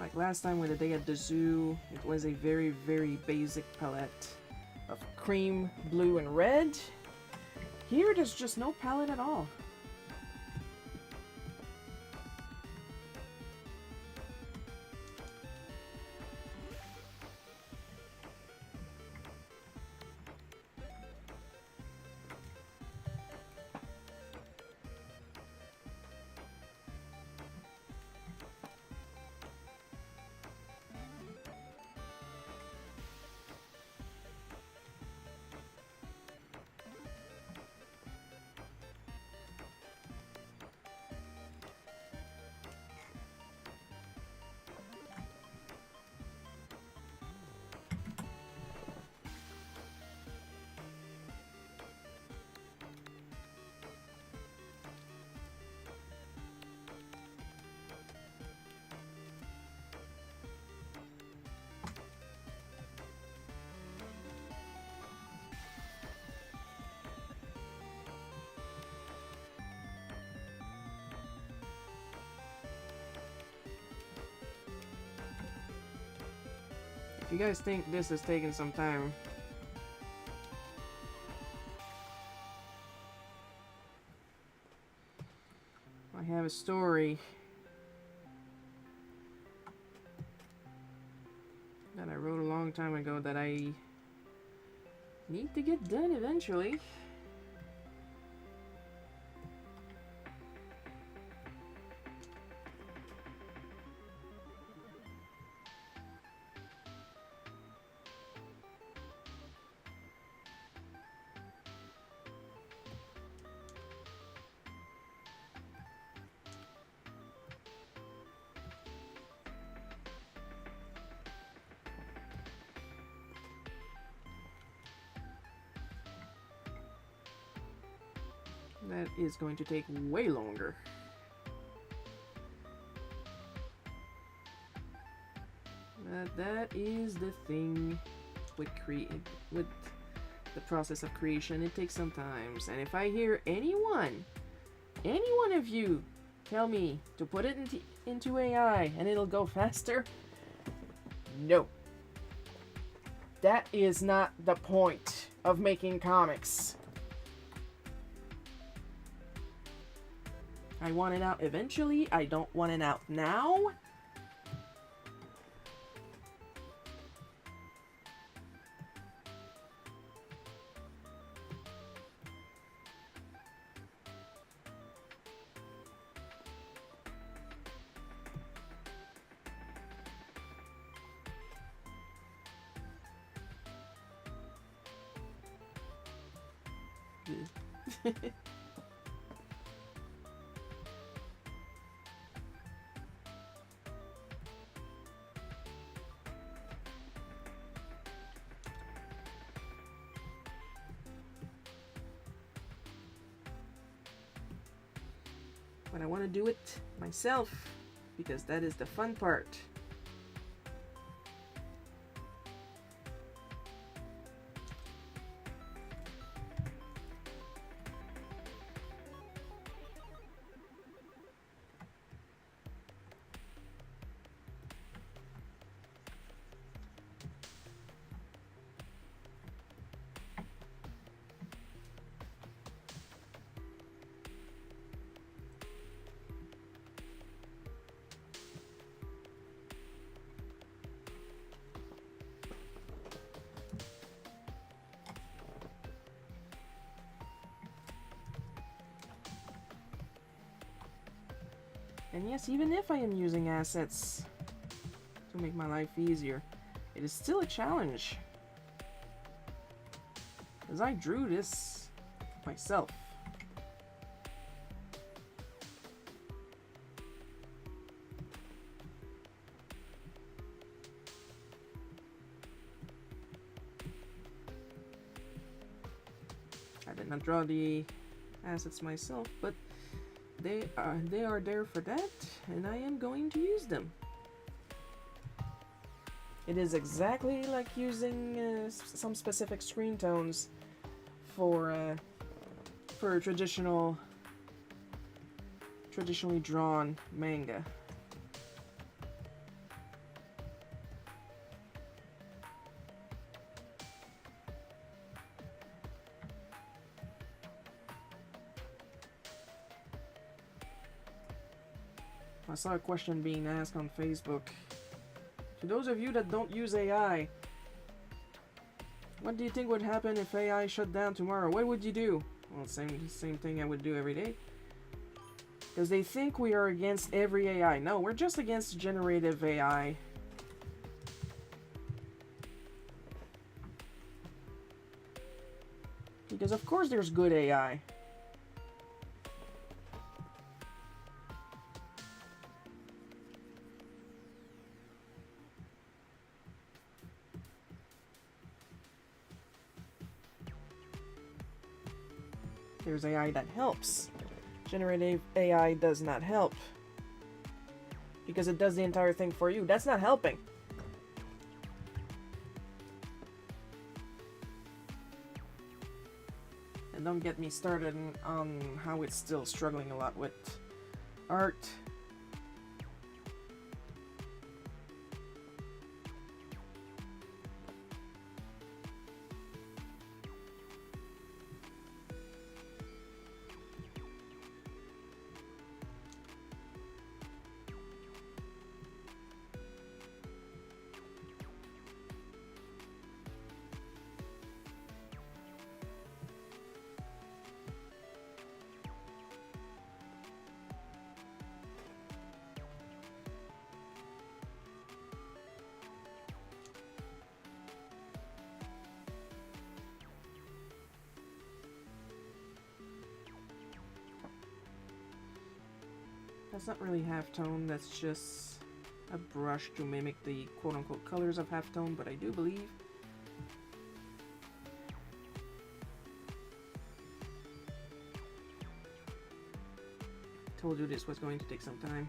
Like last time with the day at the zoo, it was a very, very basic palette of cream, blue, and red. Here, there's just no palette at all. If you guys think this is taking some time, I have a story that I wrote a long time ago that I need to get done eventually. That is going to take way longer. But that is the thing with the process of creation. It takes some time. And if I hear any one of you tell me to put it into AI and it'll go faster, no. That is not the point of making comics. I want it out eventually. I don't want it out now. But I want to do it myself because that is the fun part. And yes, even if I am using assets to make my life easier, it is still a challenge. Because I drew this myself. I did not draw the assets myself, but they are there for that, and I am going to use them. It is exactly like using some specific screen tones for traditionally drawn manga. I saw a question being asked on Facebook. To those of you that don't use AI, what do you think would happen if AI shut down tomorrow? What would you do? Well, same thing I would do every day. Because they think we are against every AI. No, we're just against generative AI. Because of course there's good AI. There's AI that helps. Generative AI does not help. Because it does the entire thing for you. That's not helping. And don't get me started on how it's still struggling a lot with art. That's not really halftone, that's just a brush to mimic the quote-unquote colors of halftone, but I do believe told you this was going to take some time.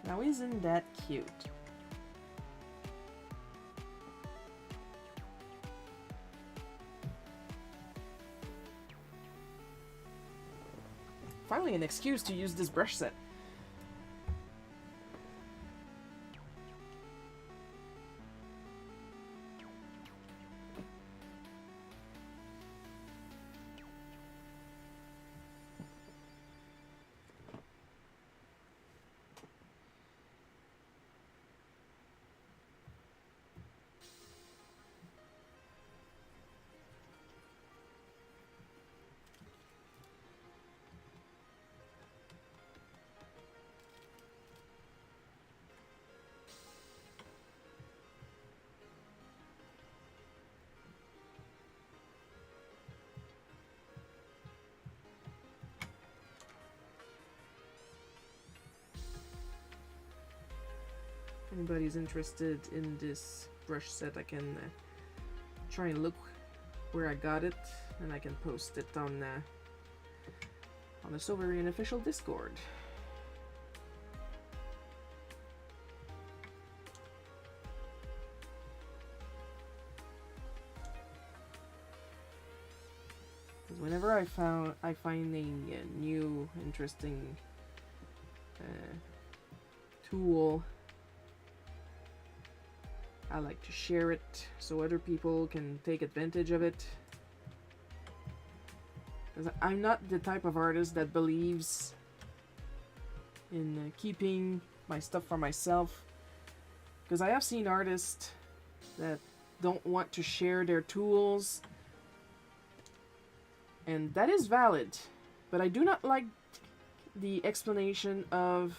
Now isn't that cute? Finally an excuse to use this brush set. anybody's interested in this brush set, I can try and look where I got it, and I can post it on the Silverian official Discord. Because whenever I find a new interesting tool, I like to share it so other people can take advantage of it. Because I'm not the type of artist that believes in keeping my stuff for myself. Because I have seen artists that don't want to share their tools, and that is valid. But I do not like the explanation of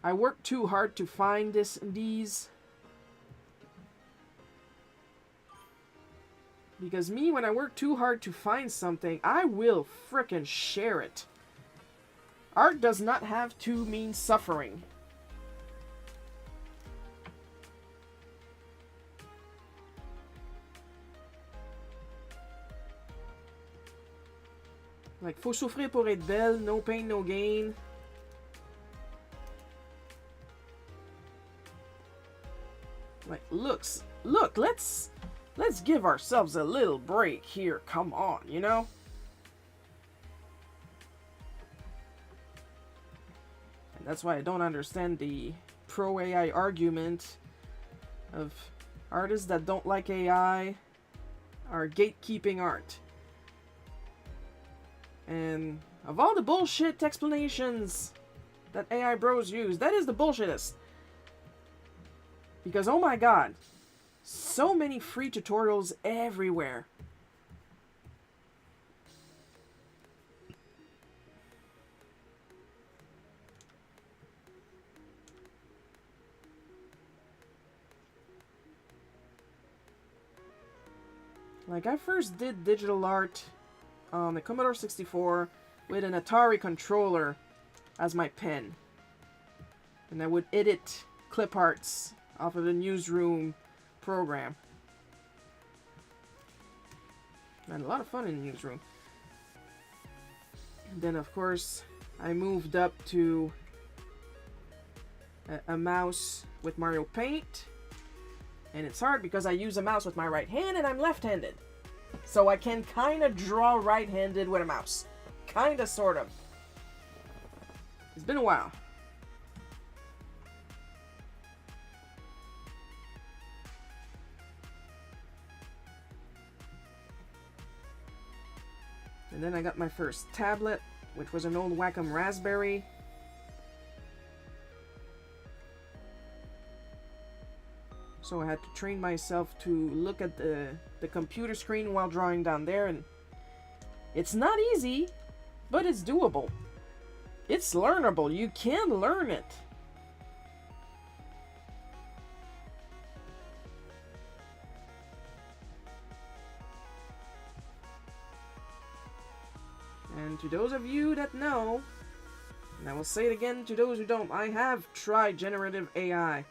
I worked too hard to find these. Because me, when I work too hard to find something, I will frickin' share it. Art does not have to mean suffering. Like, faut souffrir pour être belle, no pain, no gain. Like, look, let's give ourselves a little break here. Come on, you know? And that's why I don't understand the pro-AI argument of artists that don't like AI are gatekeeping art. And of all the bullshit explanations that AI bros use, that is the bullshittest. Because, oh my god, so many free tutorials everywhere. Like, I first did digital art on the Commodore 64 with an Atari controller as my pen. And I would edit clip arts off of the newsroom program. I had a lot of fun in the newsroom. And then, of course, I moved up to a mouse with Mario Paint. And it's hard because I use a mouse with my right hand and I'm left-handed. So I can kind of draw right-handed with a mouse. Kind of, sort of. It's been a while. And then I got my first tablet, which was an old Wacom Raspberry. So I had to train myself to look at the computer screen while drawing down there, and it's not easy, but it's doable. It's learnable. You can learn it. And to those of you that know, and I will say it again to those who don't, I have tried generative AI.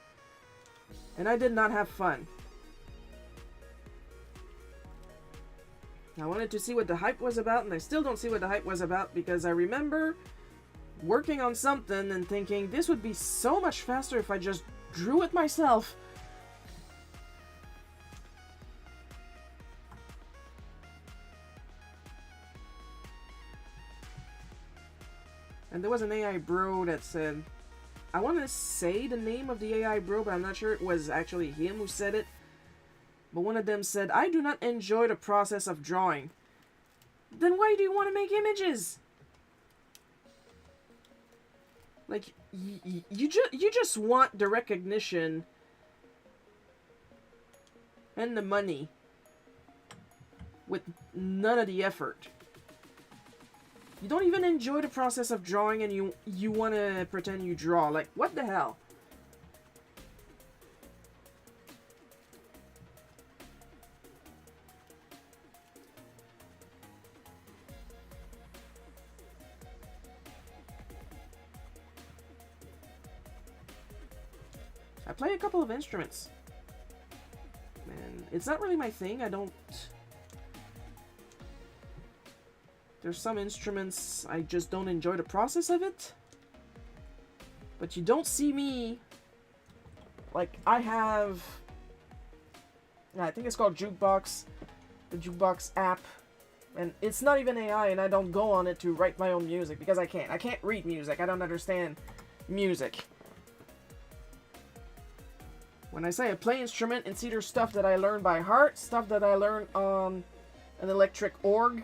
And I did not have fun. I wanted to see what the hype was about, and I still don't see what the hype was about, because I remember working on something and thinking, this would be so much faster if I just drew it myself. And there was an AI bro that said, I want to say the name of the AI bro, but I'm not sure it was actually him who said it. But one of them said, I do not enjoy the process of drawing. Then why do you want to make images? Like, you just want the recognition and the money with none of the effort. You don't even enjoy the process of drawing, and you want to pretend you draw. Like, what the hell? I play a couple of instruments. And it's not really my thing. I don't... There's some instruments I just don't enjoy the process of it. But you don't see me... Like, I have... I think it's called Jukebox. The Jukebox app. And it's not even AI, and I don't go on it to write my own music, because I can't. I can't read music. I don't understand music. When I say I play instrument, it's either stuff that I learn by heart, stuff that I learn on an electric org.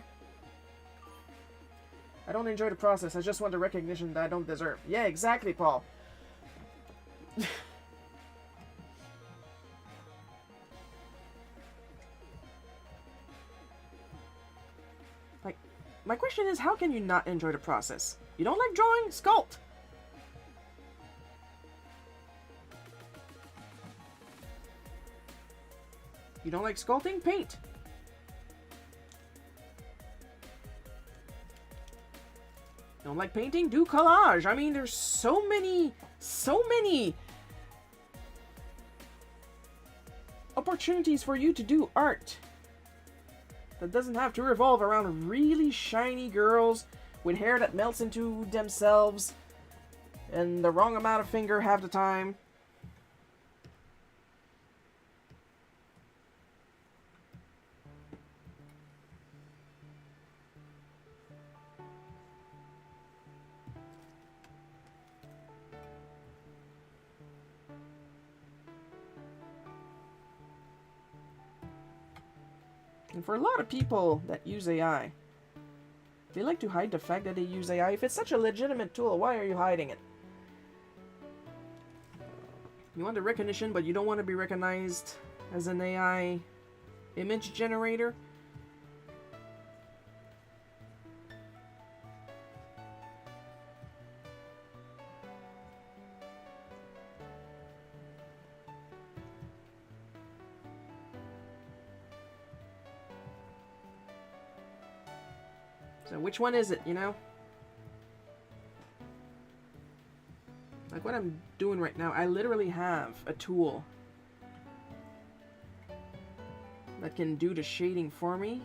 I don't enjoy the process. I just want the recognition that I don't deserve. Yeah, exactly, Paul. My question is, how can you not enjoy the process? You don't like drawing? Sculpt! You don't like sculpting? Paint! You don't like painting? Do collage! I mean, there's so many opportunities for you to do art. That doesn't have to revolve around really shiny girls with hair that melts into themselves and the wrong amount of finger half the time. And for a lot of people that use AI, they like to hide the fact that they use AI. If it's such a legitimate tool, why are you hiding it? You want the recognition, but you don't want to be recognized as an AI image generator? So which one is it, you know? Like what I'm doing right now, I literally have a tool that can do the shading for me.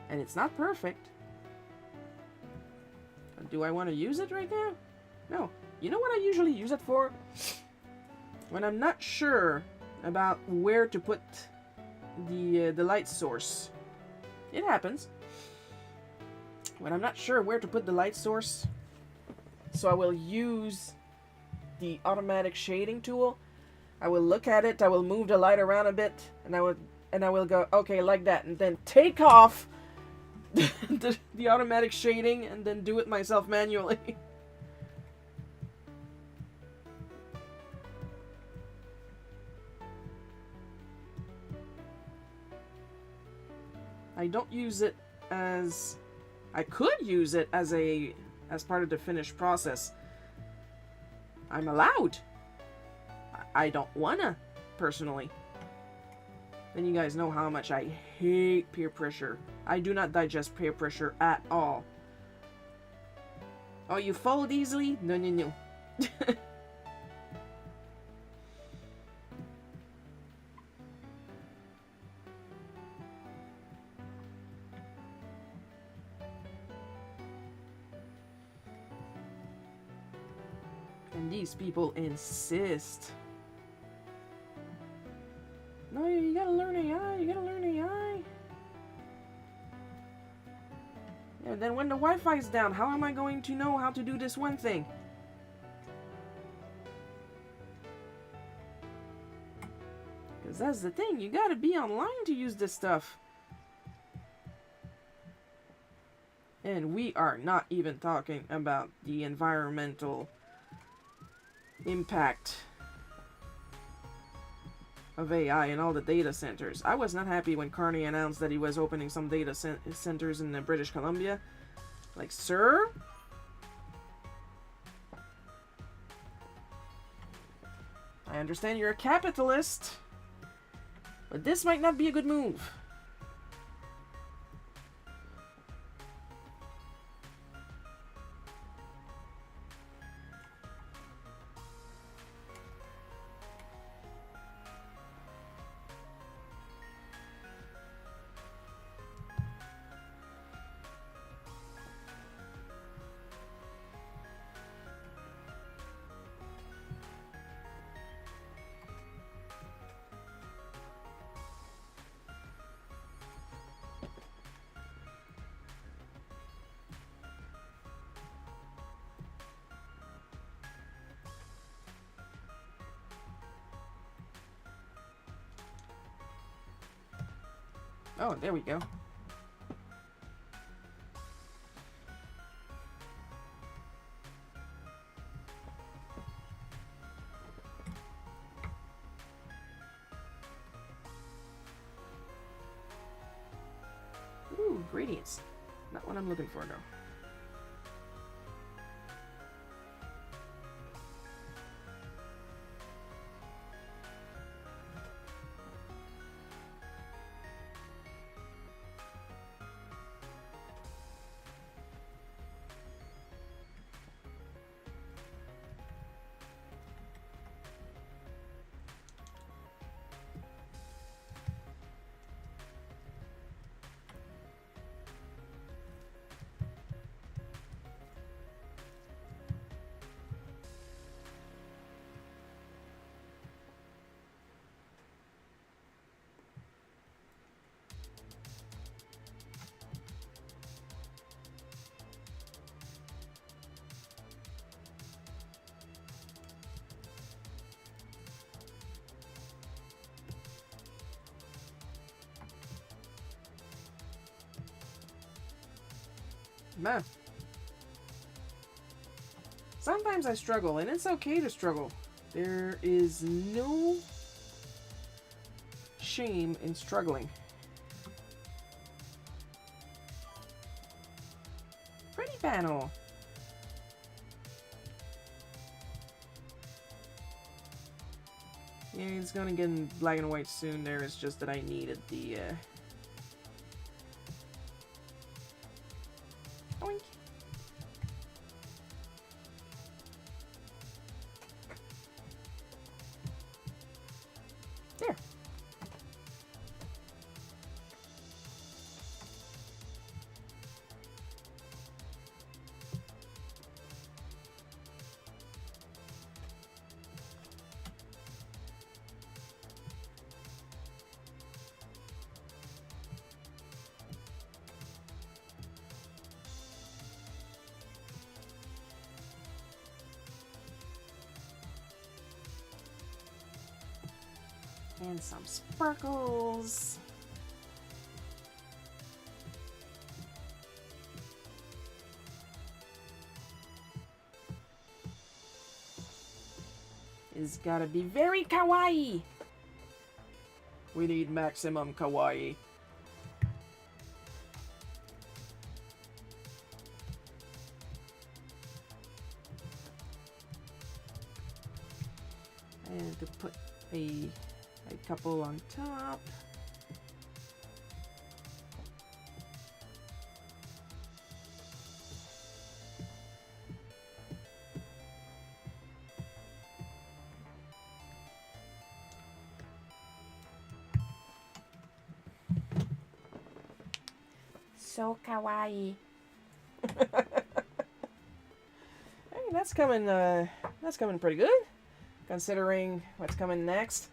And it's not perfect. But do I want to use it right now? No. You know what I usually use it for? When I'm not sure about where to put the light source. It happens. When I'm not sure where to put the light source, so I will use the automatic shading tool. I will look at it, I will move the light around a bit, and I will go, okay, like that, and then take off the automatic shading and then do it myself manually. I don't use it as... I could use it as part of the finished process. I'm allowed. I don't wanna, personally. And you guys know how much I hate peer pressure. I do not digest peer pressure at all. Oh, you fold easily? No, no, no. And these people insist. No, you gotta learn AI, you gotta learn AI. And then when the Wi-Fi's down, how am I going to know how to do this one thing? Because that's the thing, you gotta be online to use this stuff. And we are not even talking about the environmental impact of AI and all the data centers. I was not happy when Carney announced that he was opening some data centers in British Columbia. Like, sir? I understand you're a capitalist, but this might not be a good move. Oh, there we go. Ooh, gradients. Not what I'm looking for, though. Man. Sometimes I struggle, and it's okay to struggle. There is no shame in struggling. Pretty panel. Yeah, it's gonna get in black and white soon. There is just that I needed the oink. There. And some sparkles. It's gotta be very kawaii. We need maximum kawaii. And to put a couple on top. So kawaii. Hey, that's coming pretty good, considering what's coming next.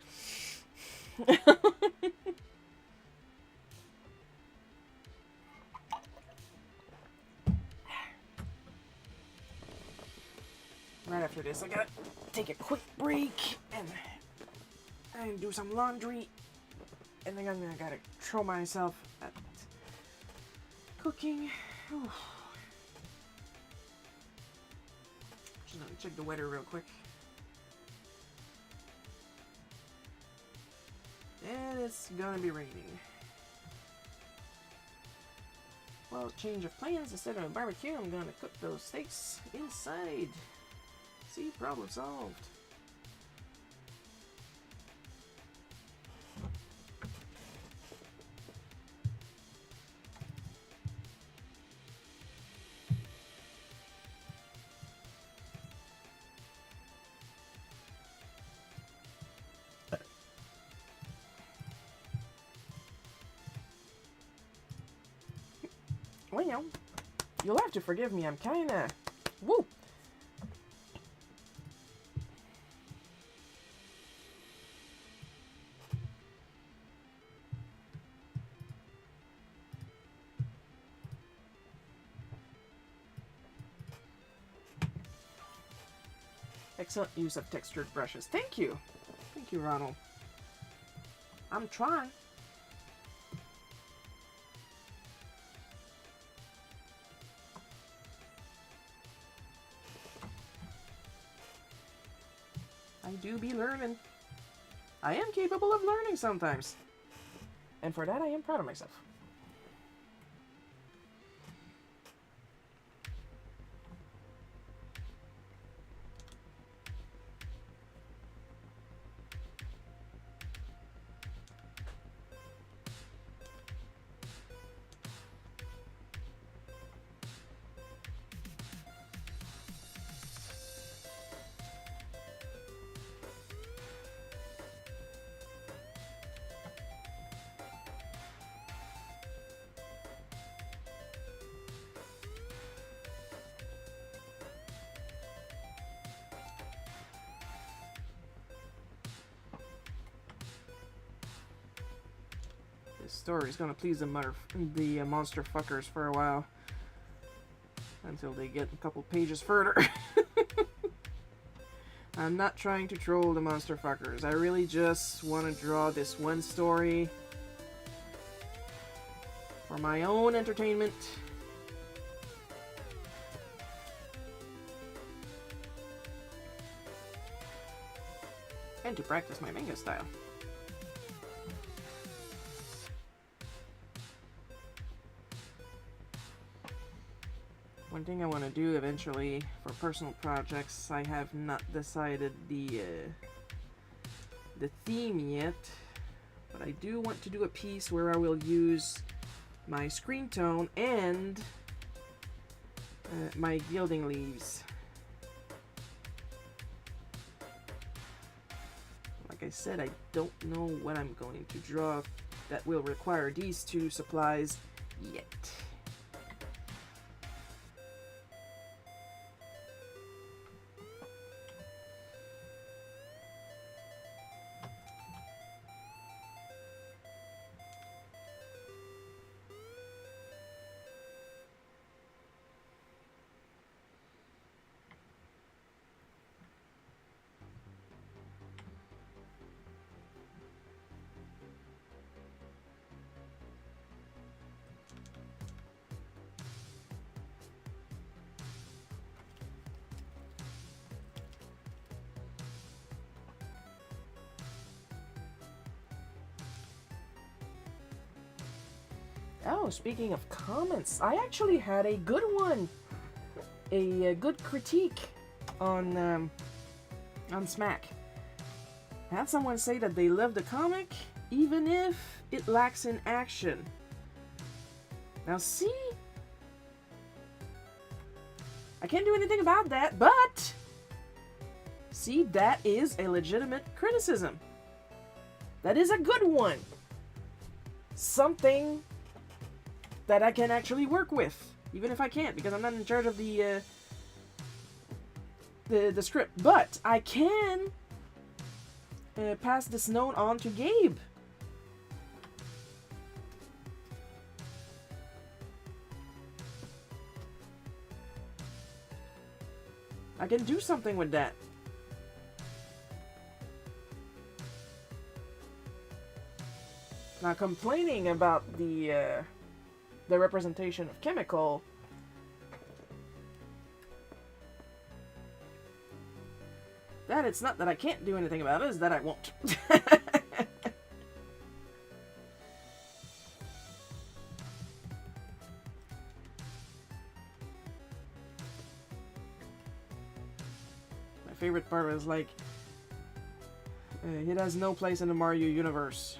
Right after this, I gotta take a quick break and do some laundry, and then I gotta throw myself at cooking. Ooh. Just gonna check the weather real quick. And it's gonna be raining. Well, change of plans. Instead of a barbecue, I'm gonna cook those steaks inside. See, problem solved. Well, you'll have to forgive me. I'm kinda... Woo! Excellent use of textured brushes. Thank you. Thank you, Ronald. I'm trying. do be learning. I am capable of learning sometimes. And for that, I am proud of myself. This story is gonna please the monster fuckers for a while. Until they get a couple pages further. I'm not trying to troll the monster fuckers. I really just want to draw this one story for my own entertainment. And to practice my manga style. One thing I want to do eventually for personal projects, I have not decided the theme yet, but I do want to do a piece where I will use my screen tone and my gilding leaves. Like I said, I don't know what I'm going to draw that will require these two supplies yet. Oh, speaking of comments, I actually had a good one, a good critique on Smack. I had someone say that they loved the comic, even if it lacks in action. Now see, I can't do anything about that, but see, that is a legitimate criticism. That is a good one. Something that I can actually work with, even if I can't, because I'm not in charge of the script. But I can pass this note on to Gabe. I can do something with that. Now, complaining about the representation of chemical, that it's not that I can't do anything about it, it's that I won't. My favorite part was like, it has no place in the Mario universe.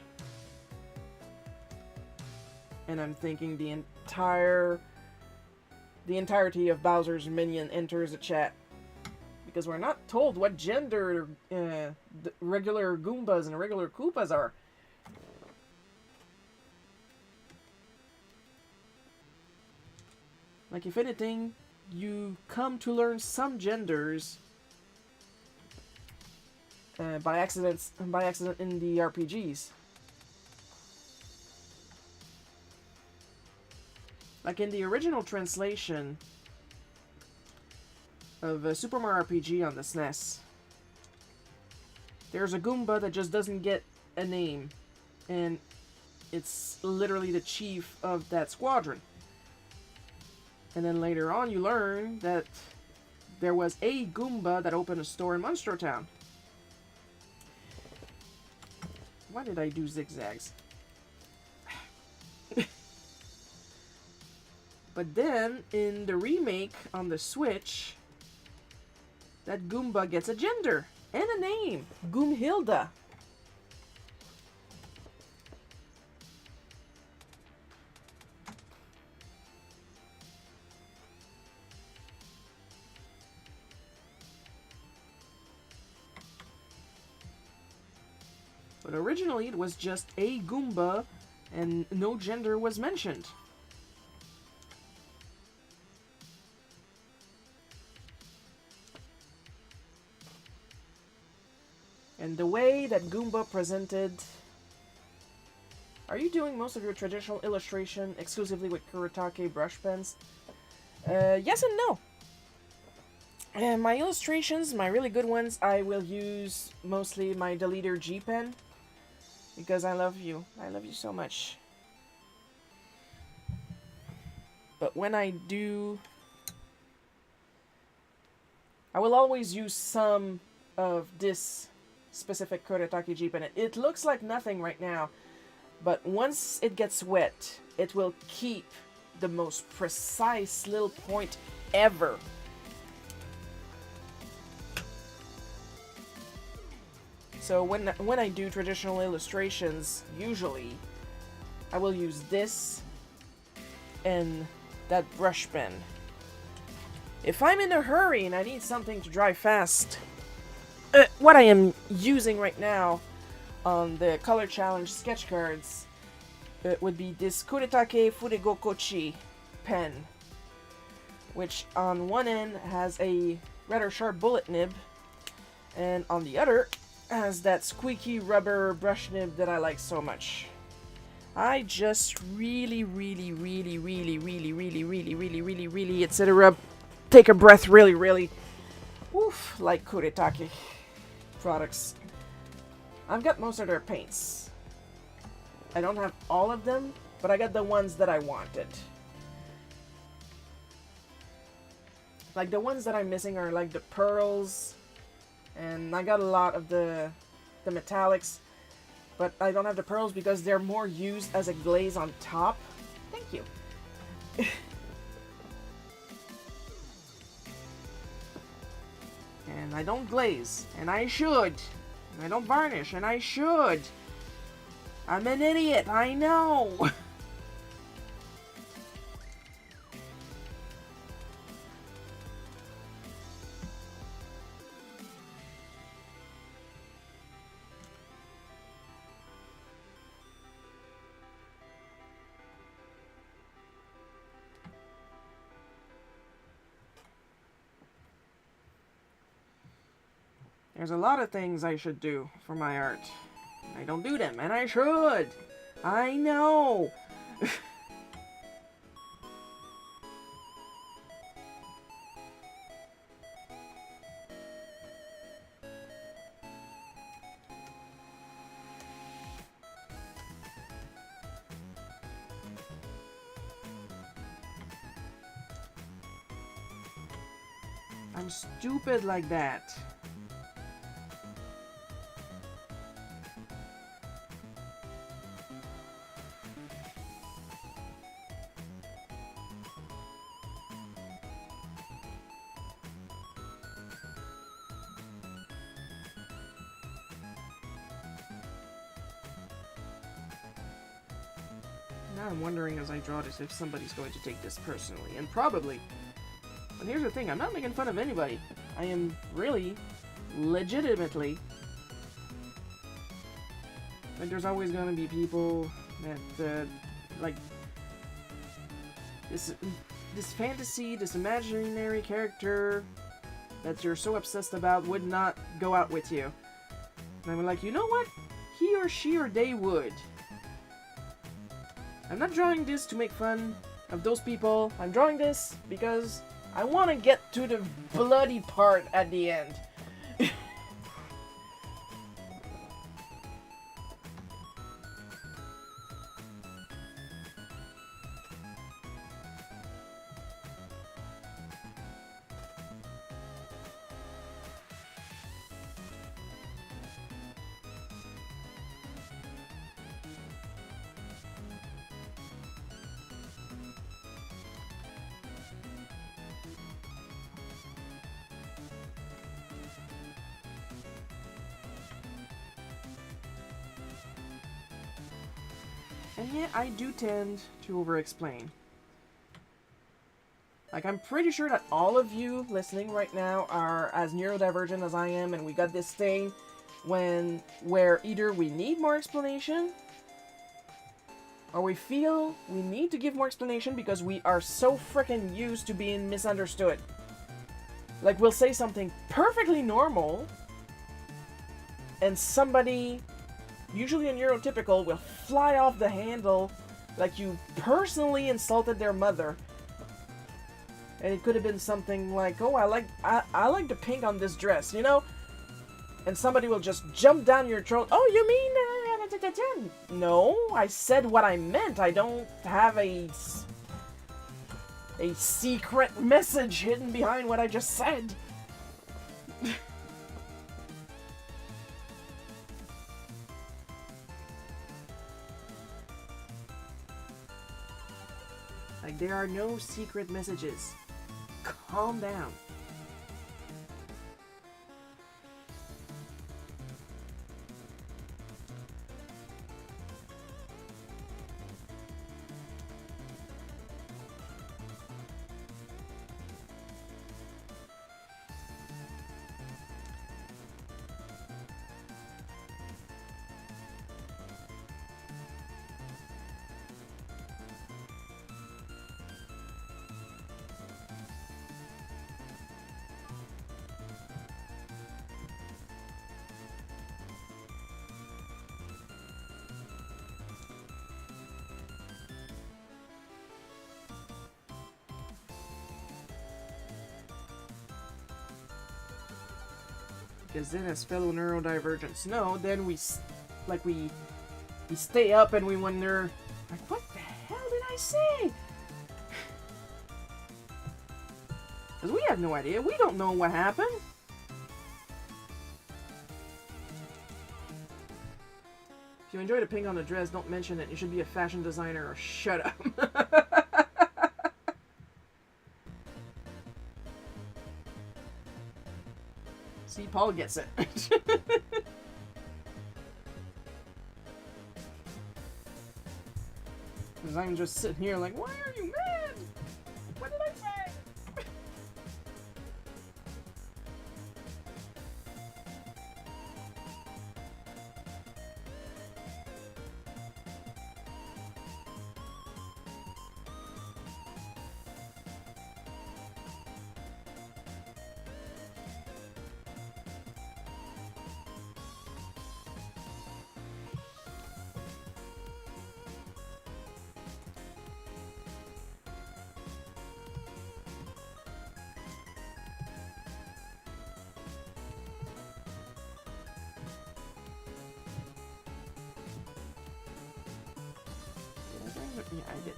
And I'm thinking the entirety of Bowser's minion enters the chat. Because we're not told what gender the regular Goombas and regular Koopas are. Like, if anything, you come to learn some genders by accident in the RPGs. Like in the original translation of Super Mario RPG on the SNES, there's a Goomba that just doesn't get a name, and it's literally the chief of that squadron. And then later on you learn that there was a Goomba that opened a store in Monster Town. Why did I do zigzags? But then, in the remake on the Switch, that Goomba gets a gender and a name. Goomhilda. But originally it was just a Goomba and no gender was mentioned. And the way that Goomba presented... Are you doing most of your traditional illustration exclusively with Kuretake brush pens? Yes and no. My illustrations, my really good ones, I will use mostly my Deleter G pen. Because I love you. I love you so much. But when I do... I will always use some of this specific Kuretake G pen. It looks like nothing right now, but once it gets wet, it will keep the most precise little point ever. So when I do traditional illustrations, usually I will use this and that brush pen. If I'm in a hurry and I need something to dry fast, what I am using right now on the Color Challenge sketch cards would be this Kuretake Fudegokochi pen, which on one end has a rather sharp bullet nib, and on the other has that squeaky rubber brush nib that I like so much. I just really, etc. Take a breath really, oof, like Kuretake products. I've got most of their paints. I don't have all of them, but I got the ones that I wanted. Like the ones that I'm missing are like the pearls, and I got a lot of the metallics, but I don't have the pearls because they're more used as a glaze on top. Thank you. And I don't glaze, and I should. And I don't varnish, and I should. I'm an idiot, I know. There's a lot of things I should do for my art. I don't do them, and I should. I know. I'm stupid like that. Now I'm wondering as I draw this if somebody's going to take this personally, and probably. But here's the thing, I'm not making fun of anybody. I am really, legitimately, like there's always going to be people that, like, this fantasy, this imaginary character that you're so obsessed about would not go out with you. And I'm like, you know what? He or she or they would. I'm not drawing this to make fun of those people. I'm drawing this because I want to get to the bloody part at the end. And yeah, I do tend to over-explain. Like, I'm pretty sure that all of you listening right now are as neurodivergent as I am, and we got this thing where either we need more explanation, or we feel we need to give more explanation because we are so freaking used to being misunderstood. Like, we'll say something perfectly normal, and somebody, usually a neurotypical, will fly off the handle like you personally insulted their mother. And it could have been something like, oh, I like the pink on this dress, you know? And somebody will just jump down your throat. Oh, you mean... No, I said what I meant. I don't have a secret message hidden behind what I just said. Like, there are no secret messages. Calm down. Because then, as fellow neurodivergents know, then we stay up and we wonder, like, what the hell did I say? Because we have no idea. We don't know what happened. If you enjoy the pink on the dress, don't mention it. You should be a fashion designer or shut up. See, Paul gets it. Because I'm just sitting here like, why are you mad? What did I say? Yeah, I did.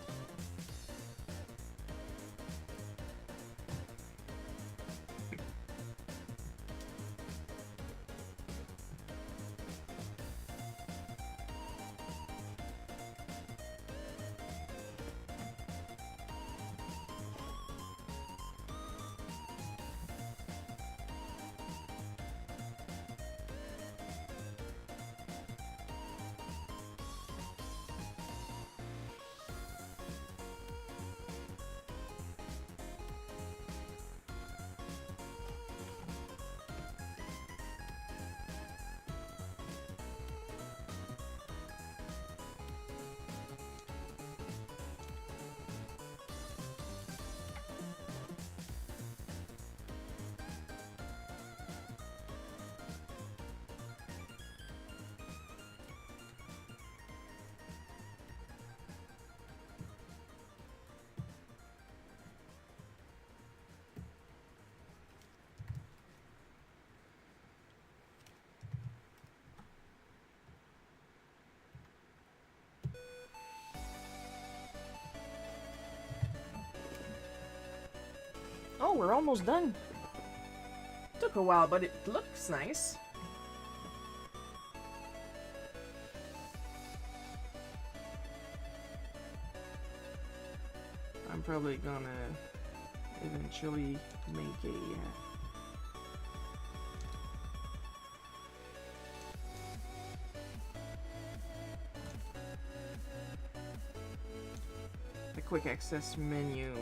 Oh, we're almost done. Took a while, but it looks nice. I'm probably gonna eventually make a quick access menu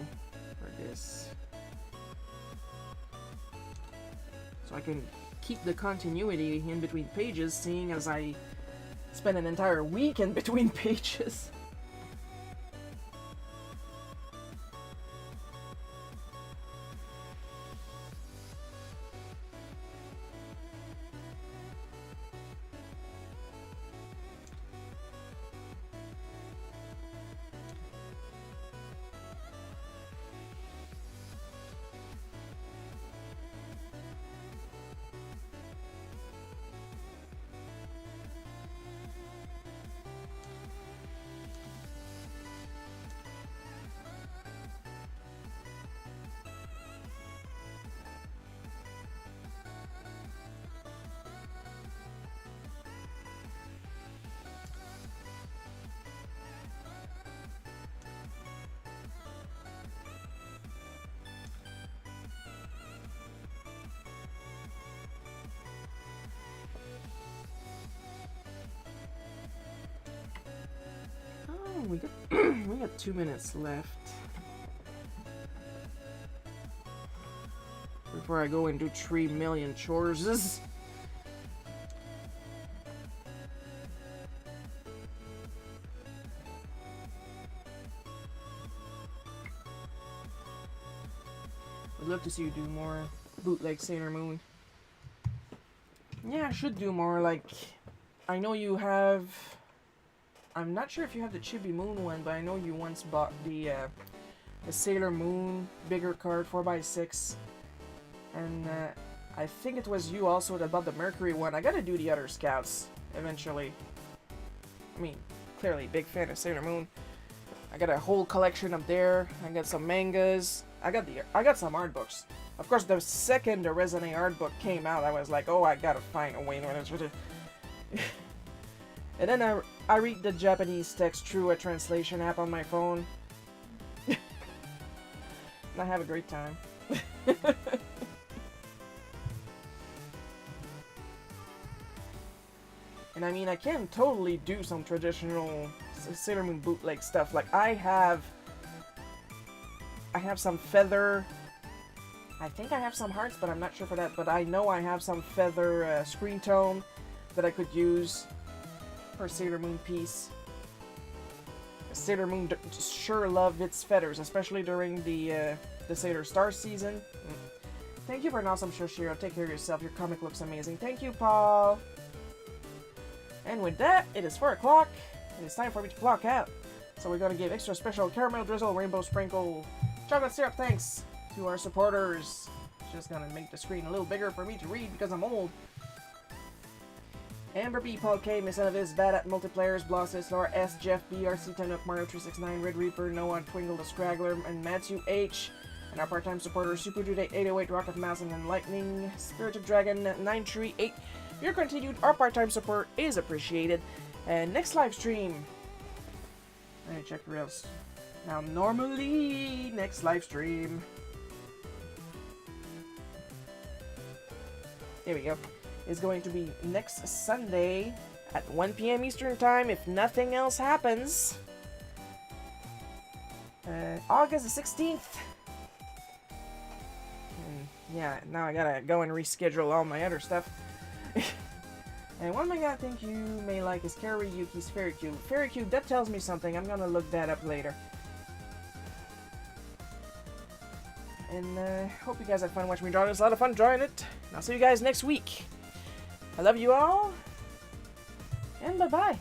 for this. So I can keep the continuity in between pages, seeing as I spend an entire week in between pages. We got we got 2 minutes left before I go and do 3 million chores. I'd love to see you do more bootleg Sailor Moon. Yeah, I should do more. Like, I know you have. I'm not sure if you have the Chibi Moon one, but I know you once bought the Sailor Moon bigger card 4x6, and I think it was you also that bought the Mercury one. I gotta do the other Scouts eventually. I mean, clearly big fan of Sailor Moon. I got a whole collection up there. I got some mangas. I got some art books. Of course, the second the Resonate art book came out, I was like, oh, I gotta find a way to. And then I read the Japanese text through a translation app on my phone. And I have a great time. And I mean, I can totally do some traditional Sailor Moon bootleg stuff. Like, I have some feather. I think I have some hearts, but I'm not sure for that. But I know I have some feather screen tone that I could use for Sailor Moon piece. Sailor Moon sure loved its feathers, especially during the Sailor Star season. Thank you for an awesome show, Shiro. Take care of yourself. Your comic looks amazing. Thank you, Paul. And with that, it is 4 o'clock, and it's time for me to clock out. So we're going to give extra special caramel drizzle, rainbow sprinkle, chocolate syrup thanks to our supporters. Just going to make the screen a little bigger for me to read because I'm old. Amber B, Paul K, Miss Enevis, Bad at Multiplayers, Blossus, Laura S, Jeff B, RC Tenuk, Mario 369, Red Reaper, Noah, Twingle the Scraggler, and Matthew H. And our part-time supporters, Super Dude 808, Rocket Mouse, and Lightning, Spirited Dragon 938. Your continued our part-time support is appreciated. And next live stream. Let me check the rails. Now, normally, next live stream. Here we go. Is going to be next Sunday at 1 p.m. Eastern Time if nothing else happens. August the 16th. And yeah, now I gotta go and reschedule all my other stuff. And one thing I think you may like is Kariyuki's Fairy Cube. Fairy Cube, that tells me something. I'm gonna look that up later. And hope you guys had fun watching me draw this. A lot of fun drawing it. And I'll see you guys next week. I love you all, and bye-bye.